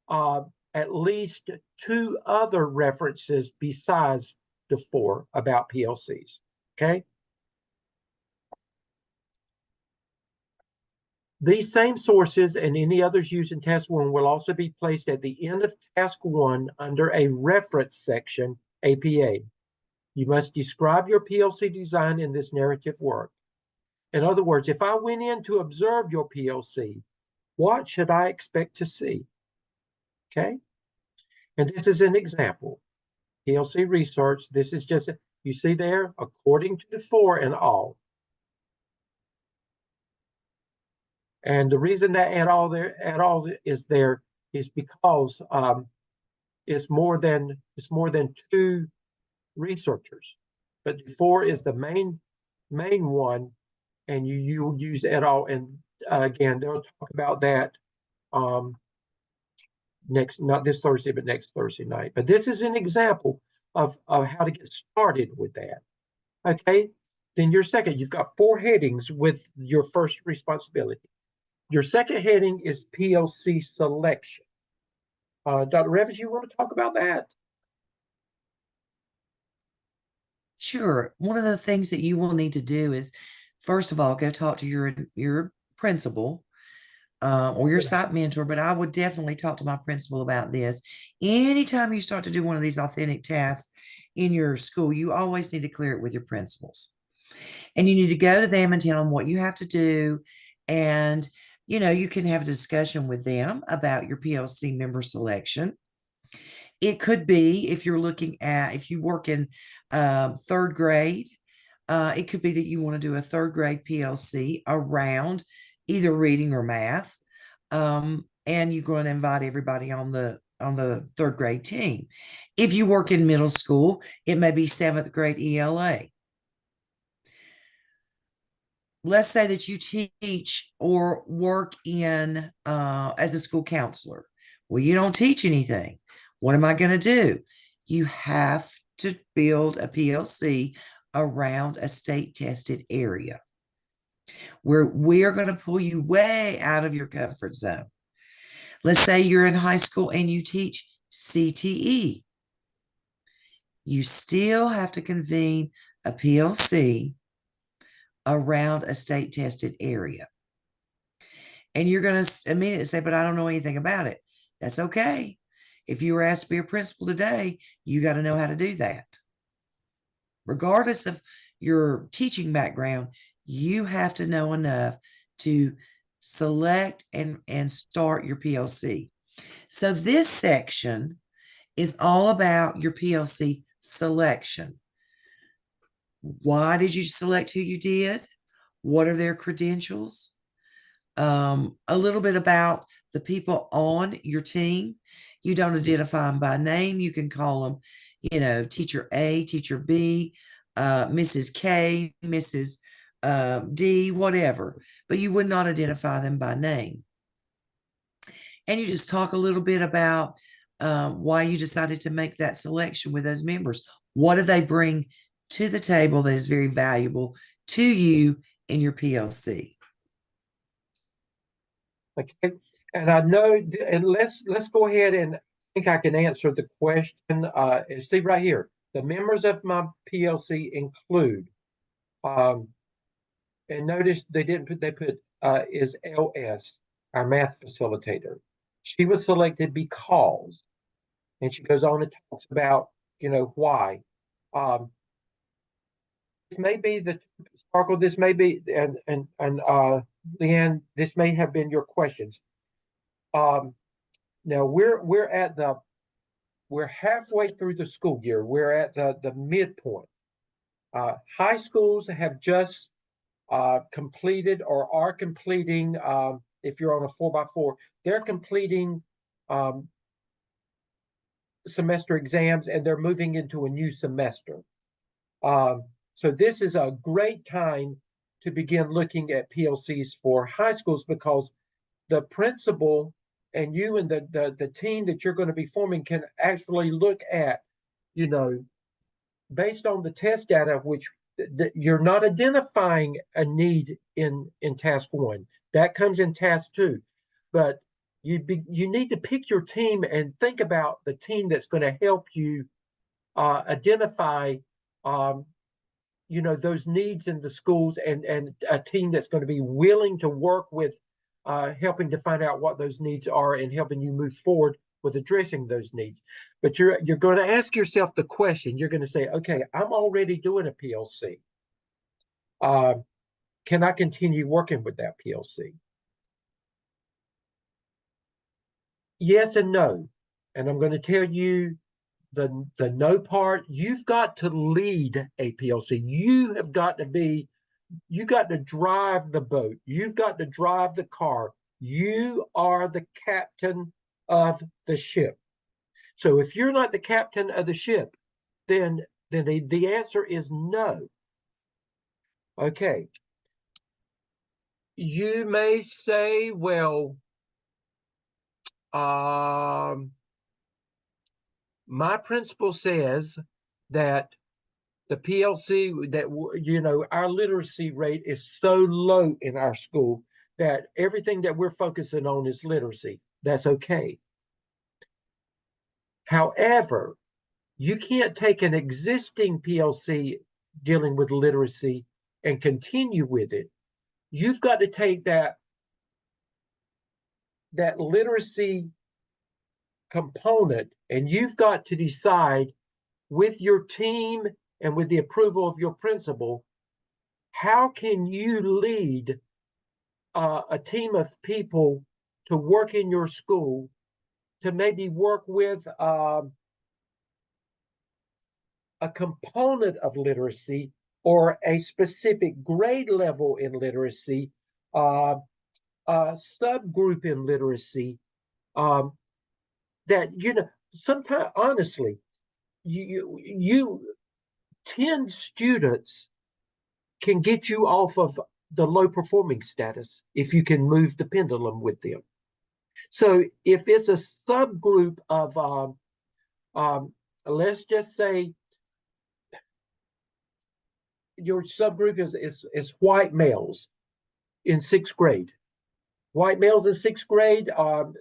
at least 2 other references besides the 4 about PLCs. Okay. These same sources and any others used in Task 1 will also be placed at the end of Task 1 under a reference section, APA. You must describe your PLC design in this narrative work. In other words, if I went in to observe your PLC, what should I expect to see? Okay. And this is an example. PLC research. This is just, you see there, according to the 4 and all. And the reason that at all is there is because it's more than 2 researchers, but 4 is the main one, and you use et al. And again, they'll talk about that not this Thursday, but next Thursday night. But this is an example of how to get started with that. Okay, then your second, you've got 4 headings with your first responsibility. Your second heading is PLC selection. Dr. Revens, you want to talk about that? Sure. One of the things that you will need to do is, first of all, go talk to your principal or your site mentor, but I would definitely talk to my principal about this. Anytime you start to do one of these authentic tasks in your school, you always need to clear it with your principals. And you need to go to them and tell them what you have to do. And, you can have a discussion with them about your PLC member selection. It could be if you work in 3rd grade, it could be that you want to do a 3rd grade PLC around either reading or math. And you're going to invite everybody on the 3rd grade team. If you work in middle school, it may be 7th grade ELA. Let's say that you teach or work in as a school counselor. Well, you don't teach anything. What am I going to do? You have to build a PLC around a state tested area where we're going to pull you way out of your comfort zone. Let's say you're in high school and you teach CTE. You still have to convene a PLC around a state tested area. And you're going to immediately say, but I don't know anything about it. That's okay. If you were asked to be a principal today, you got to know how to do that. Regardless of your teaching background, you have to know enough to select and start your PLC. So this section is all about your PLC selection. Why did you select who you did? What are their credentials? A little bit about the people on your team. You don't identify them by name. You can call them, teacher A, teacher B, Mrs. K, Mrs. D, whatever, but you would not identify them by name. And you just talk a little bit about why you decided to make that selection with those members. What do they bring to the table that is very valuable to you in your PLC? Okay, and I know, and let's go ahead and think I can answer the question. See right here, the members of my PLC include And notice they didn't put, they put is LS, our math facilitator. She was selected because, and she goes on and talks about, why. Um, this may be the Sparkle, this may be, and Leanne, this may have been your questions. Now we're halfway through the school year. We're at the midpoint. High schools have just completed or are completing, if you're on a 4x4, they're completing semester exams and they're moving into a new semester. So this is a great time to begin looking at PLCs for high schools, because the principal and you and the team that you're going to be forming can actually look at, based on the test data, which you're not identifying a need in task 1. That comes in task 2. But you need to pick your team and think about the team that's going to help you identify those needs in the schools, and a team that's going to be willing to work with helping to find out what those needs are and helping you move forward with addressing those needs. But you're going to ask yourself the question. You're going to say, okay, I'm already doing a PLC. Can I continue working with that PLC? Yes and no. And I'm going to tell you the no part. You've got to lead a PLC. You got to drive the boat. You've got to drive the car. You are the captain of the ship. So if you're not the captain of the ship, then the answer is no. Okay. You may say, well, my principal says that the PLC, that our literacy rate is so low in our school that everything that we're focusing on is literacy. That's okay. However, you can't take an existing PLC dealing with literacy and continue with it. You've got to take that literacy component, and you've got to decide with your team and with the approval of your principal, how can you lead a team of people to work in your school to maybe work with a component of literacy or a specific grade level in literacy, a subgroup in literacy, that, sometimes, honestly, you 10 students can get you off of the low performing status if you can move the pendulum with them. So if it's a subgroup of, let's just say your subgroup is white males in 6th grade. White males in 6th grade,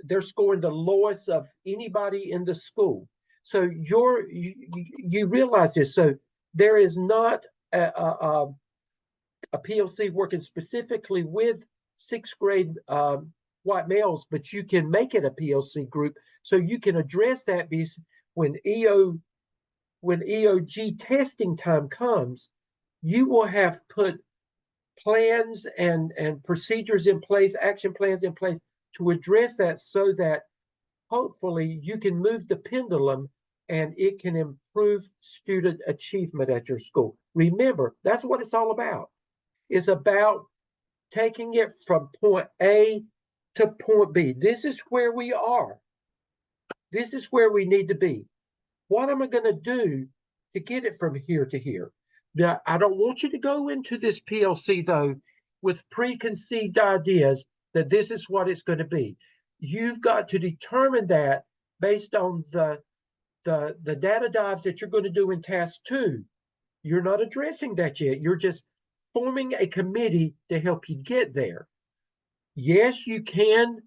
they're scoring the lowest of anybody in the school. So you realize this. So there is not a PLC working specifically with 6th grade white males, but you can make it a PLC group so you can address that when EOG testing time comes, you will have put plans and procedures in place, action plans in place to address that, so that hopefully you can move the pendulum and it can improve student achievement at your school. Remember, that's what it's all about. It's about taking it from point A to point B. This is where we are. This is where we need to be. What am I going to do to get it from here to here? Now, I don't want you to go into this PLC, though, with preconceived ideas that this is what it's going to be. You've got to determine that based on the data dives that you're going to do in task 2. You're not addressing that yet. You're just forming a committee to help you get there. Yes, you can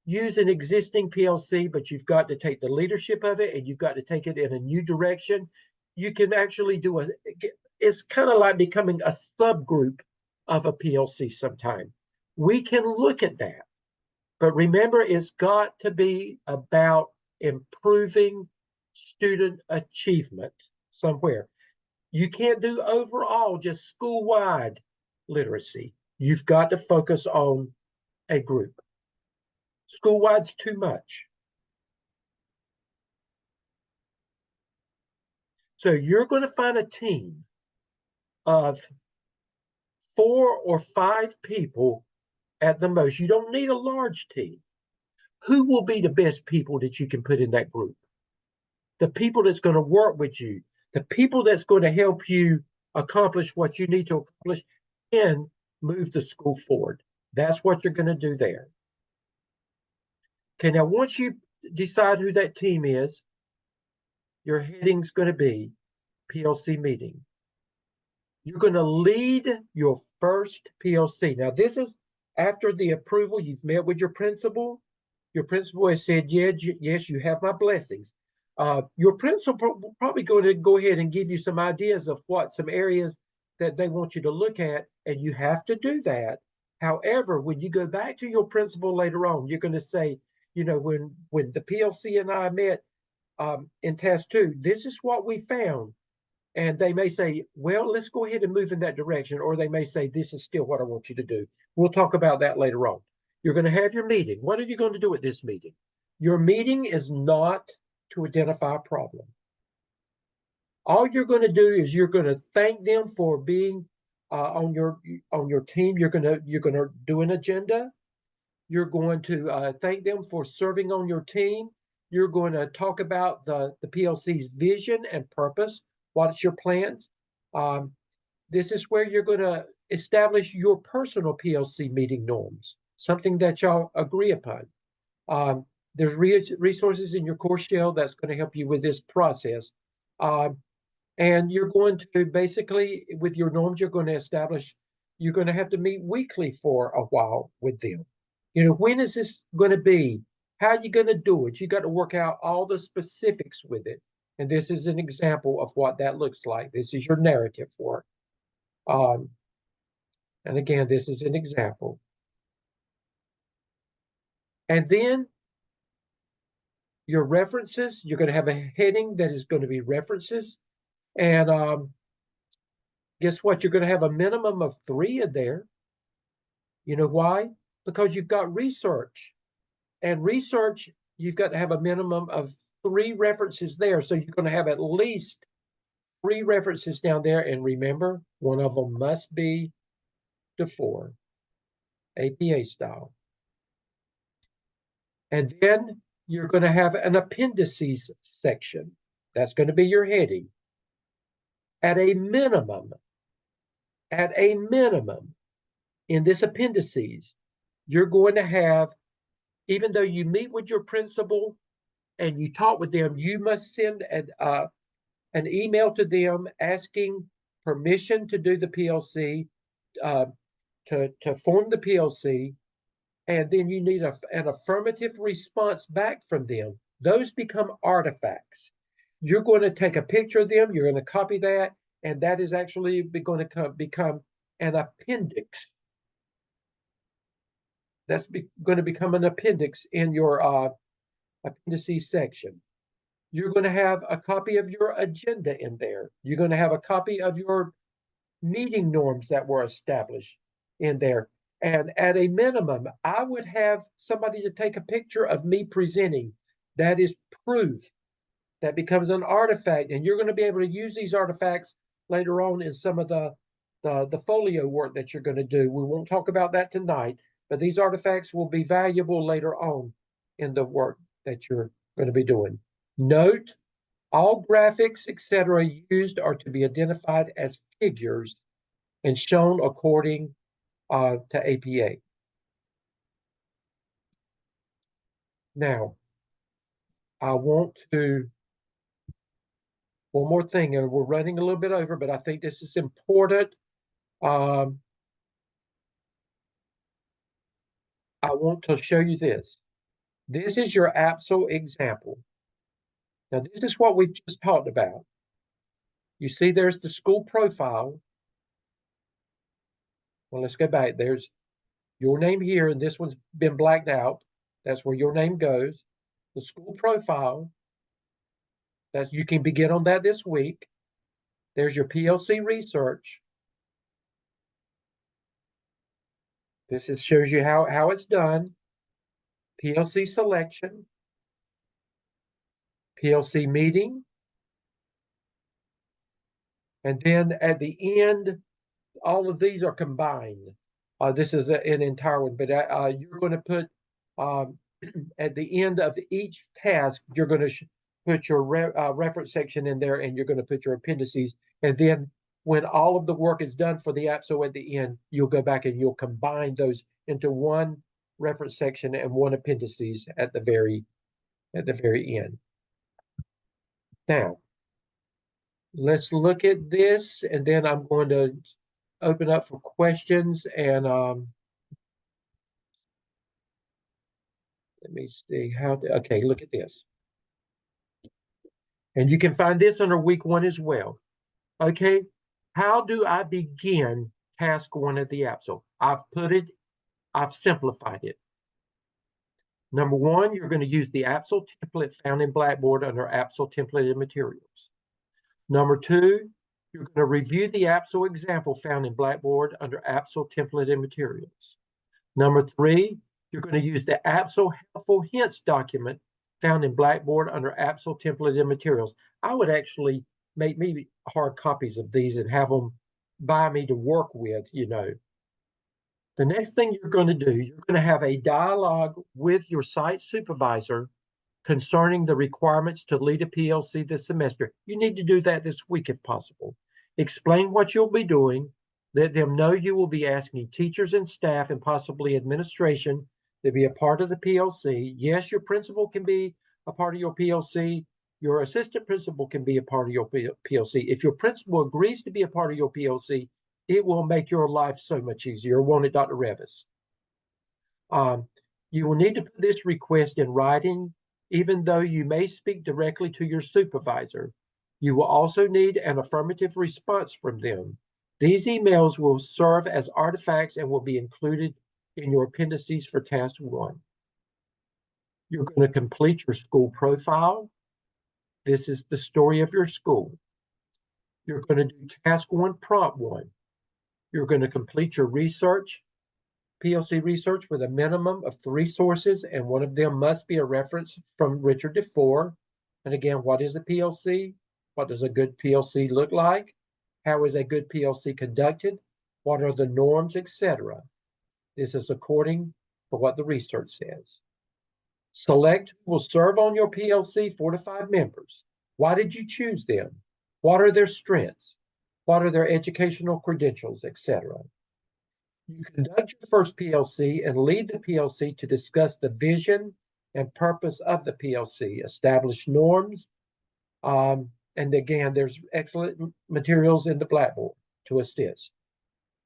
use an existing PLC, but you've got to take the leadership of it and you've got to take it in a new direction. You can actually do it's kind of like becoming a subgroup of a PLC sometime. We can look at that. But remember, it's got to be about improving student achievement somewhere. You can't do overall just school-wide literacy. You've got to focus on a group. School-wide's too much. So you're going to find a team of 4 or 5 people at the most. You don't need a large team. Who will be the best people that you can put in that group? The people that's going to work with you, the people that's going to help you accomplish what you need to accomplish and move the school forward. That's what you're going to do there. Okay, now once you decide who that team is, your heading's going to be PLC meeting. You're going to lead your first PLC. Now, this is after the approval. You've met with your principal. Your principal has said, yes, you have my blessings. Your principal will probably going to go ahead and give you some ideas of some areas that they want you to look at, and you have to do that. However, when you go back to your principal later on, you're going to say, when the PLC and I met in task 2, this is what we found. And they may say, well, let's go ahead and move in that direction. Or they may say, this is still what I want you to do. We'll talk about that later on. You're going to have your meeting. What are you going to do at this meeting? Your meeting is not to identify a problem. All you're going to do is you're going to thank them for being on your team. You're going to do an agenda. You're going to thank them for serving on your team. You're going to talk about the PLC's vision and purpose. What's your plans? This is where you're going to establish your personal PLC meeting norms, something that y'all agree upon. There's resources in your course shell that's going to help you with this process. And you're going to basically, with your norms, you're going to have to meet weekly for a while with them. When is this going to be? How are you going to do it? You got to work out all the specifics with it. And this is an example of what that looks like. This is your narrative work. And again, this is an example. And then your references, you're going to have a heading that is going to be references. And guess what? You're going to have a minimum of 3 in there. You know why? Because you've got research. And research, you've got to have a minimum of 3 references there. So you're going to have at least 3 references down there. And remember, one of them must be to 4, APA style. And then you're going to have an appendices section. That's going to be your heading. At a minimum, in this appendices, you're going to have, even though you meet with your principal and you talk with them, you must send an email to them asking permission to do the PLC, to form the PLC, and then you need an affirmative response back from them. Those become artifacts. You're going to take a picture of them, you're going to copy that, and that is actually going to become an appendix. That's going to become an appendix in your appendices section. You're going to have a copy of your agenda in there. You're going to have a copy of your meeting norms that were established in there. And at a minimum, I would have somebody to take a picture of me presenting. That is proof. That becomes an artifact, and you're going to be able to use these artifacts later on in some of the folio work that you're going to do. We won't talk about that tonight, but these artifacts will be valuable later on in the work that you're going to be doing. Note, all graphics, etc., used are to be identified as figures and shown according to APA. Now, I want to, one more thing, and we're running a little bit over, but I think this is important. I want to show you this. This is your AAPSL example. Now, this is what we've just talked about. You see there's the school profile. Well, let's go back. There's your name here, and this one's been blacked out. That's where your name goes. The school profile. That's you can begin on that this week. There's your PLC research. Shows you how it's done. PLC selection. PLC meeting. And then at the end, all of these are combined. This is an entire one, but you're going to put at the end of each task, you're going to put your reference section in there, and you're going to put your appendices. And then when all of the work is done for the AAPSL at the end, you'll go back and you'll combine those into one reference section and one appendices at the very end. Now, let's look at this, and then I'm going to open up for questions. And let me see okay, look at this. And you can find this under week 1 as well. Okay, how do I begin task 1 at the AAPSL? I've simplified it. Number 1, you're going to use the AAPSL template found in Blackboard under AAPSL templated materials. Number 2, you're going to review the AAPSL example found in Blackboard under AAPSL templated materials. Number 3, you're going to use the AAPSL helpful hints document found in Blackboard under AAPSL templated materials. I would actually make me hard copies of these and have them by me to work with, The next thing you're going to do, you're going to have a dialogue with your site supervisor concerning the requirements to lead a PLC this semester. You need to do that this week if possible. Explain what you'll be doing. Let them know you will be asking teachers and staff and possibly administration to be a part of the PLC. Yes, your principal can be a part of your PLC. Your assistant principal can be a part of your PLC. If your principal agrees to be a part of your PLC, it will make your life so much easier. Won't it, Dr. Revis? You will need to put this request in writing, even though you may speak directly to your supervisor. You will also need an affirmative response from them. These emails will serve as artifacts and will be included in your appendices for task 1. You're going to complete your school profile. This is the story of your school. You're going to do task 1, prompt 1. You're going to complete your research, PLC research, with a minimum of 3 sources, and one of them must be a reference from Richard DeFore. And again, what is a PLC? What does a good PLC look like? How is a good PLC conducted? What are the norms, etc.? This is according to what the research says. Select who will serve on your PLC, 4 to 5 members. Why did you choose them? What are their strengths? What are their educational credentials, etc.? You conduct your first PLC and lead the PLC to discuss the vision and purpose of the PLC, establish norms, and again, there's excellent materials in the Blackboard to assist.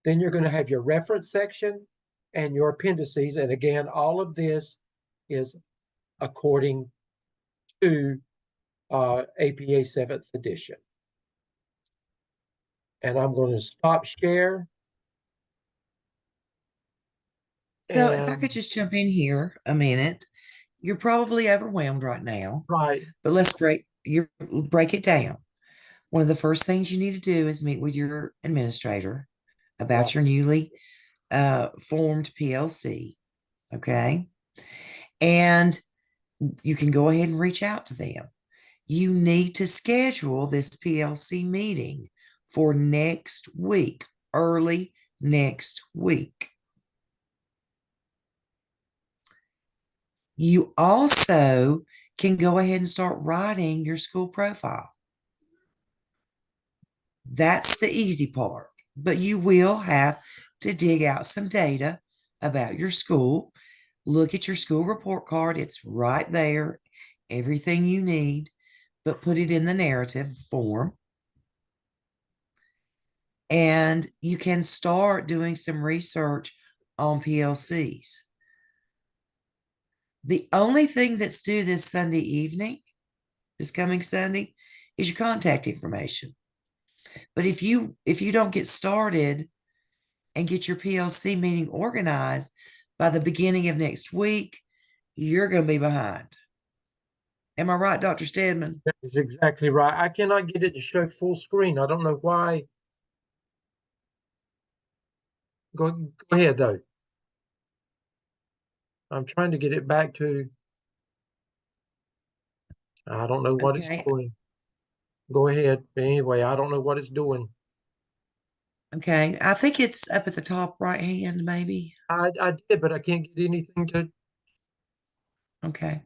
Then you're going to have your reference section and your appendices, and again, all of this is according to APA 7th edition. And I'm going to stop share. So if I could just jump in here a minute, you're probably overwhelmed right now. Right. But let's break it down. One of the first things you need to do is meet with your administrator about your newly formed PLC. Okay. And you can go ahead and reach out to them. You need to schedule this PLC meeting for next week, early next week. You also can go ahead and start writing your school profile. That's the easy part, but you will have to dig out some data about your school. Look at your school report card. It's right there, everything you need, but put it in the narrative form. And you can start doing some research on PLCs. The only thing that's due this Sunday evening, this coming Sunday, is your contact information. But if you don't get started and get your PLC meeting organized by the beginning of next week, you're going to be behind. Am I right, Dr. Stedman? That is exactly right. I cannot get it to show full screen. I don't know why. Go ahead though. I'm trying to get it back to. I don't know what it's Okay. doing. Go ahead. Anyway, I don't know what it's doing. Okay. I think it's up at the top right hand, maybe. I did, but I can't get anything to. Okay.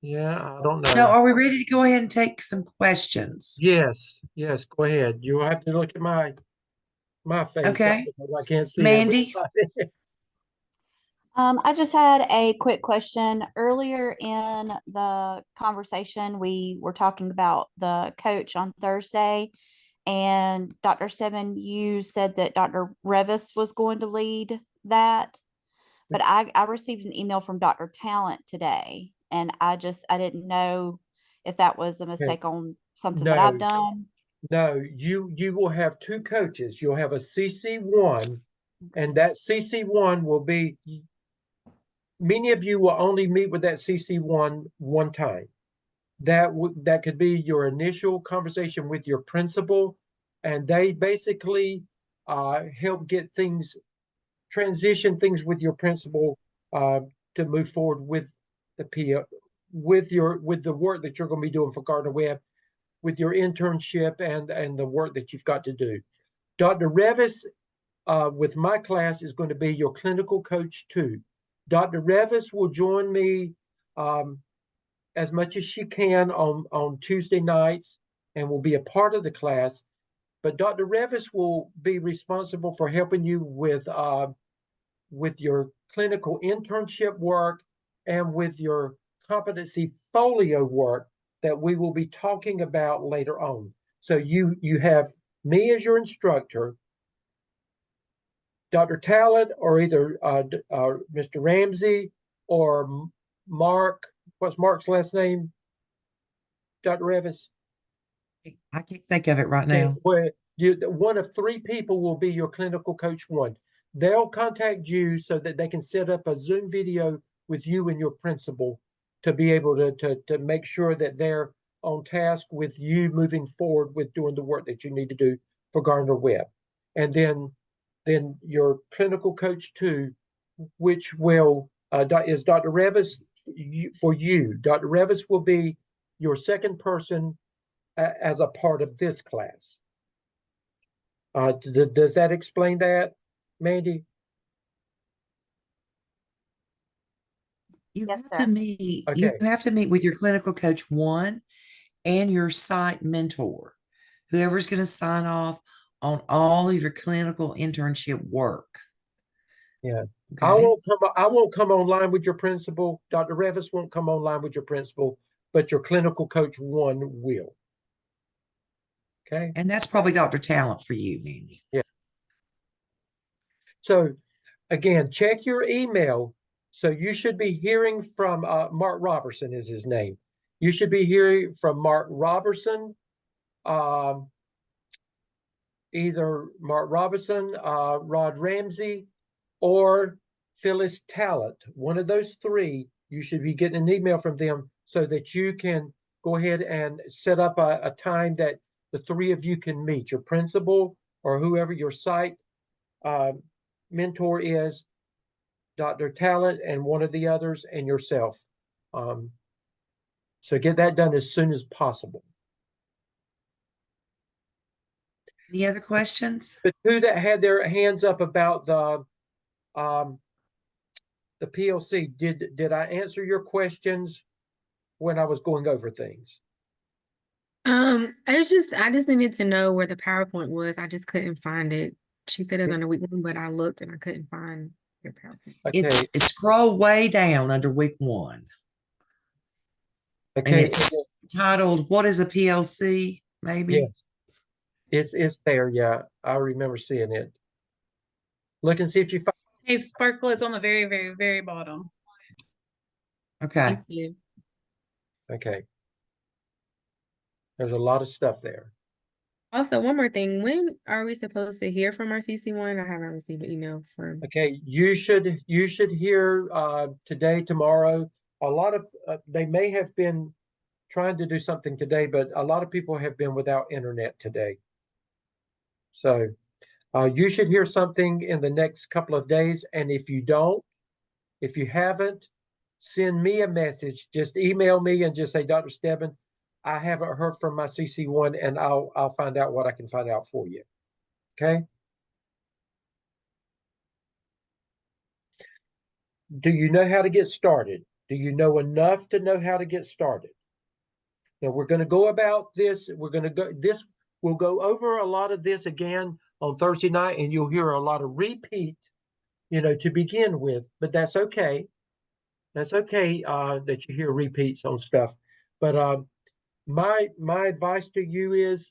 Yeah, I don't So know. are we ready to go ahead and take some questions? Yes, go ahead. You'll have to look at my face Okay. because I can't see Mandy? everybody. I just had a quick question. Earlier in the conversation, we were talking about the coach on Thursday. And Dr. Stebbin, you said that Dr. Revis was going to lead that. But I received an email from Dr. Talent today, and I didn't know if that was a mistake on something that I've No, done. no, you will have two coaches. You'll have a CC1, and that CC1 will be, many of you will only meet with that CC1 one time. That could be your initial conversation with your principal, and they basically help get things, transition things with your principal to move forward with the PO, with the work that you're going to be doing for Gardner Webb, with your internship and the work that you've got to do. Dr. Revis with my class is going to be your clinical coach too. Dr. Revis will join me as much as she can on Tuesday nights and will be a part of the class. But Dr. Revis will be responsible for helping you with your clinical internship work and with your competency folio work that we will be talking about later on. So you have me as your instructor, Dr. Talent, or either Mr. Ramsey or Mark. What's Mark's last name? Dr. Revis. I can't think of it right Okay, now. where one of three people will be your clinical coach one. They'll contact you so that they can set up a Zoom video with you and your principal to be able to make sure that they're on task with you moving forward with doing the work that you need to do for Gardner Webb. And then your clinical coach two, which will is Dr. Revis for you. Dr. Revis will be your second person as a part of this class. Does that explain that, Mandy? You Yes, have to sir. meet, Okay. you have to meet with your clinical coach one and your site mentor, whoever's going to sign off on all of your clinical internship work. Yeah. Okay. I won't come online with your principal. Dr. Revis won't come online with your principal, but your clinical coach one will. Okay. And that's probably Dr. Talent for you, Mandy. Yeah. So again, check your email. So you should be hearing from Mark Robertson is his name. You should be hearing from Mark Robertson, either Mark Robertson, Rod Ramsey, or Phyllis Talent. One of those three, you should be getting an email from them so that you can go ahead and set up a time that the three of you can meet, your principal or whoever your site mentor is, Dr. Talent and one of the others, and yourself. So get that done as soon as possible. Any other questions? The two that had their hands up about the PLC, did I answer your questions when I was going over things? I just needed to know where the PowerPoint was. I just couldn't find it. She said it was under week one, but I looked and I couldn't find your PowerPoint. Okay, It's scroll way down under week one. And okay, it's titled, What is a PLC? Maybe. yes, it's there. Yeah, I remember seeing it. Look and see if you find. Hey, Sparkle, it's on the very, very, very bottom. Okay. Thank you. Okay, there's a lot of stuff there. Also, one more thing. When are we supposed to hear from our CC1? I haven't received an email from. Okay, you should hear today, tomorrow. A lot of they may have been trying to do something today, but a lot of people have been without internet today. So you should hear something in the next couple of days. And if you don't, if you haven't, send me a message. Just email me and just say, Dr. Stebbin, I haven't heard from my CC1, and I'll find out what I can find out for you. Okay. Do you know how to get started? Do you know enough to know how to get started? Now we're going to go about this. We'll go over a lot of this again on Thursday night, and you'll hear a lot of repeat, to begin with, but that's okay. That's okay that you hear repeats on stuff. But my advice to you is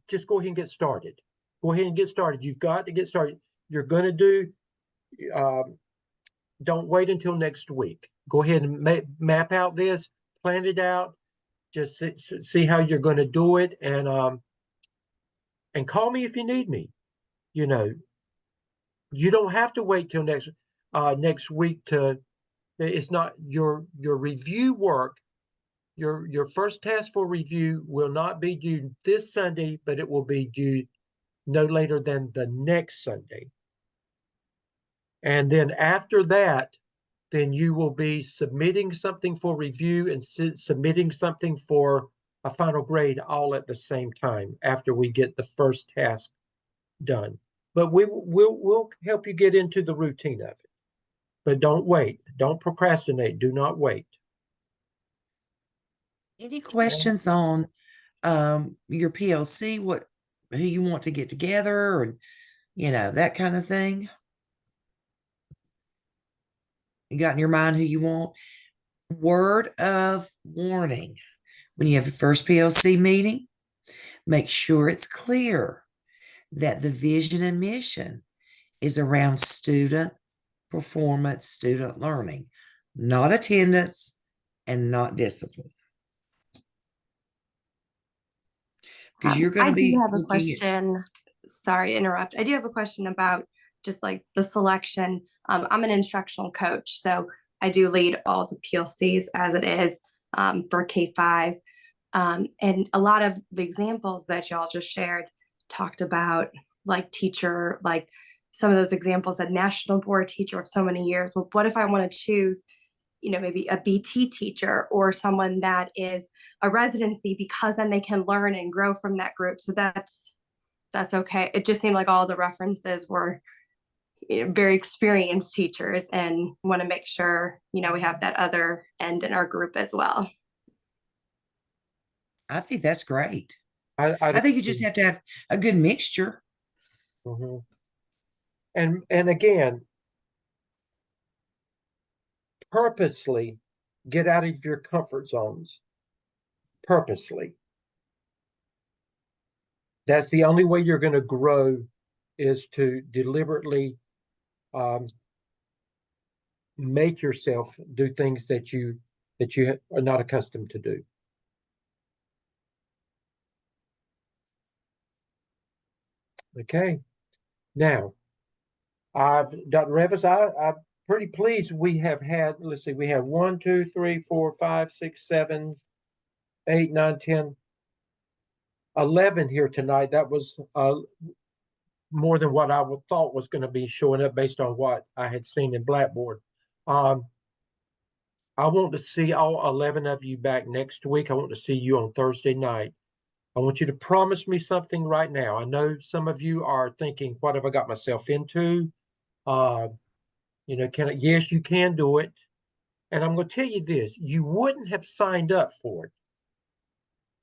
just go ahead and get started. Go ahead and get started. You've got to get started. You're going to do, don't wait until next week. Go ahead and map out this, plan it out, just see how you're going to do it, and call me if you need me. You don't have to wait till next week to. It's not your review work. Your first task for review will not be due this Sunday, but it will be due no later than the next Sunday. And then after that, then you will be submitting something for review and submitting something for a final grade all at the same time after we get the first task done. But we'll help you get into the routine of it. But don't wait. Don't procrastinate. Do not wait. Any questions on your PLC, who you want to get together, or that kind of thing? You got in your mind who you want? Word of warning. When you have your first PLC meeting, make sure it's clear that the vision and mission is around student performance, student learning, not attendance and not discipline. Because you're going to be I do have a looking question. Sorry to interrupt. I do have a question about just like the selection. I'm an instructional coach, so I do lead all the PLCs as it is for K-5. And a lot of the examples that y'all just shared talked about like teacher, like some of those examples, a national board teacher of so many years. Well, what if I want to choose, maybe a BT teacher or someone that is a residency, because then they can learn and grow from that group. So that's okay. It just seemed like all the references were very experienced teachers, and want to make sure, we have that other end in our group as well. I think that's great. I think you just have to have a good mixture. Mm-hmm. And again, purposely get out of your comfort zones. Purposely. That's the only way you're going to grow, is to deliberately make yourself do things that you are not accustomed to do. Okay. Now, Dr. Revis, I'm pretty pleased we have had, let's see, we have 1, 2, 3, 4, 5, 6, 7, 8, 9, 10, 11 here tonight. That was more than what I thought was going to be showing up based on what I had seen in Blackboard. I want to see all 11 of you back next week. I want to see you on Thursday night. I want you to promise me something right now. I know some of you are thinking, what have I got myself into? Yes, you can do it. And I'm going to tell you this, you wouldn't have signed up for it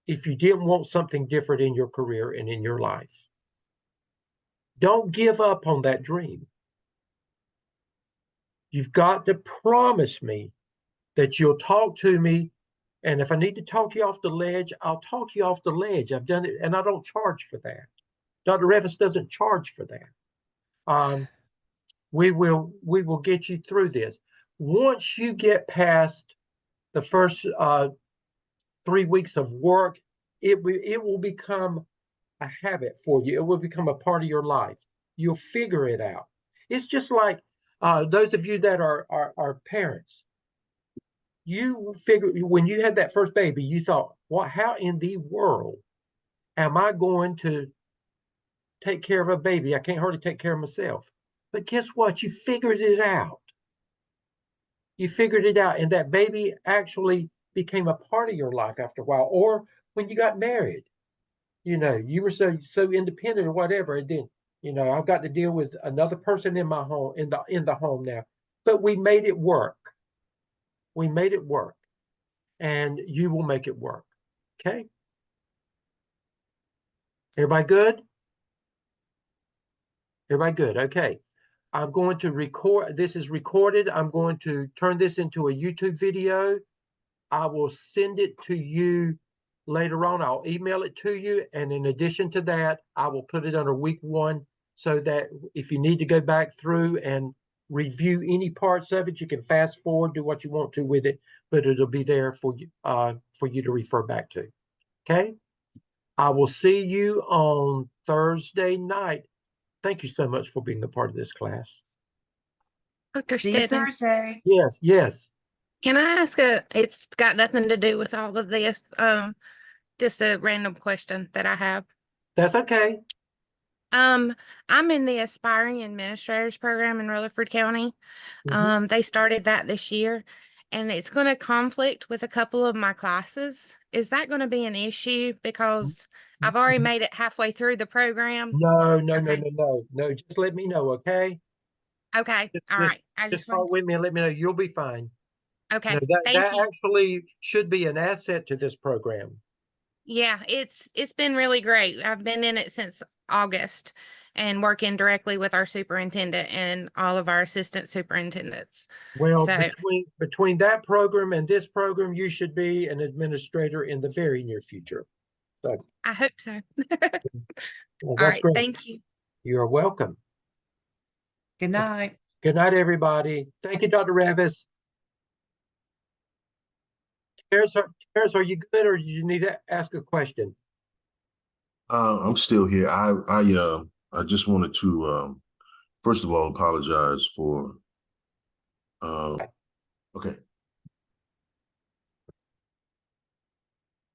if you didn't want something different in your career and in your life. Don't give up on that dream. You've got to promise me that you'll talk to me. And if I need to talk you off the ledge, I'll talk you off the ledge. I've done it, and I don't charge for that. Dr. Revis doesn't charge for that. We will get you through this. Once you get past the first 3 weeks of work, it will become a habit for you. It will become a part of your life. You'll figure it out. It's just like those of you that are parents. You figure when you had that first baby, you thought, "What? How in the world am I going to take care of a baby? I can't hardly take care of myself." But guess what? You figured it out. You figured it out, and that baby actually became a part of your life after a while. Or when you got married, you were so independent or whatever, and then I've got to deal with another person in my home in the home now. But we made it work. We made it work, and you will make it work. Okay. Everybody good? Everybody good? Okay. I'm going to record. This is recorded. I'm going to turn this into a YouTube video. I will send it to you later on. I'll email it to you. And in addition to that, I will put it under week 1 so that if you need to go back through and review any parts of it, you can fast forward, do what you want to with it, but it'll be there for you to refer back to. Okay. I will see you on Thursday night. Thank you so much for being a part of this class. Dr. See you Stebbins, Thursday. Yes, yes. can I ask it's got nothing to do with all of this, just a random question that I have. That's okay. I'm in the Aspiring Administrators Program in Rutherford County. Mhm. They started that this year, and it's going to conflict with a couple of my classes. Is that going to be an issue? Because I've already made it halfway through the program. No. Okay. No, just let me know, okay? Okay. All right. I Just just want, call with me and let me know. You'll be fine. okay. No, that Thank you. actually should be an asset to this program. Yeah, it's been really great. I've been in it since August and working directly with our superintendent and all of our assistant superintendents. Well, So between that program and this program, you should be an administrator in the very near future. So, I hope so. well, All that's right. great. Thank you. You're welcome. Good night. Good night, everybody. Thank you, Dr. Ravis. Karis, are you good, or do you need to ask a question? I'm still here. I just wanted to first of all apologize for okay.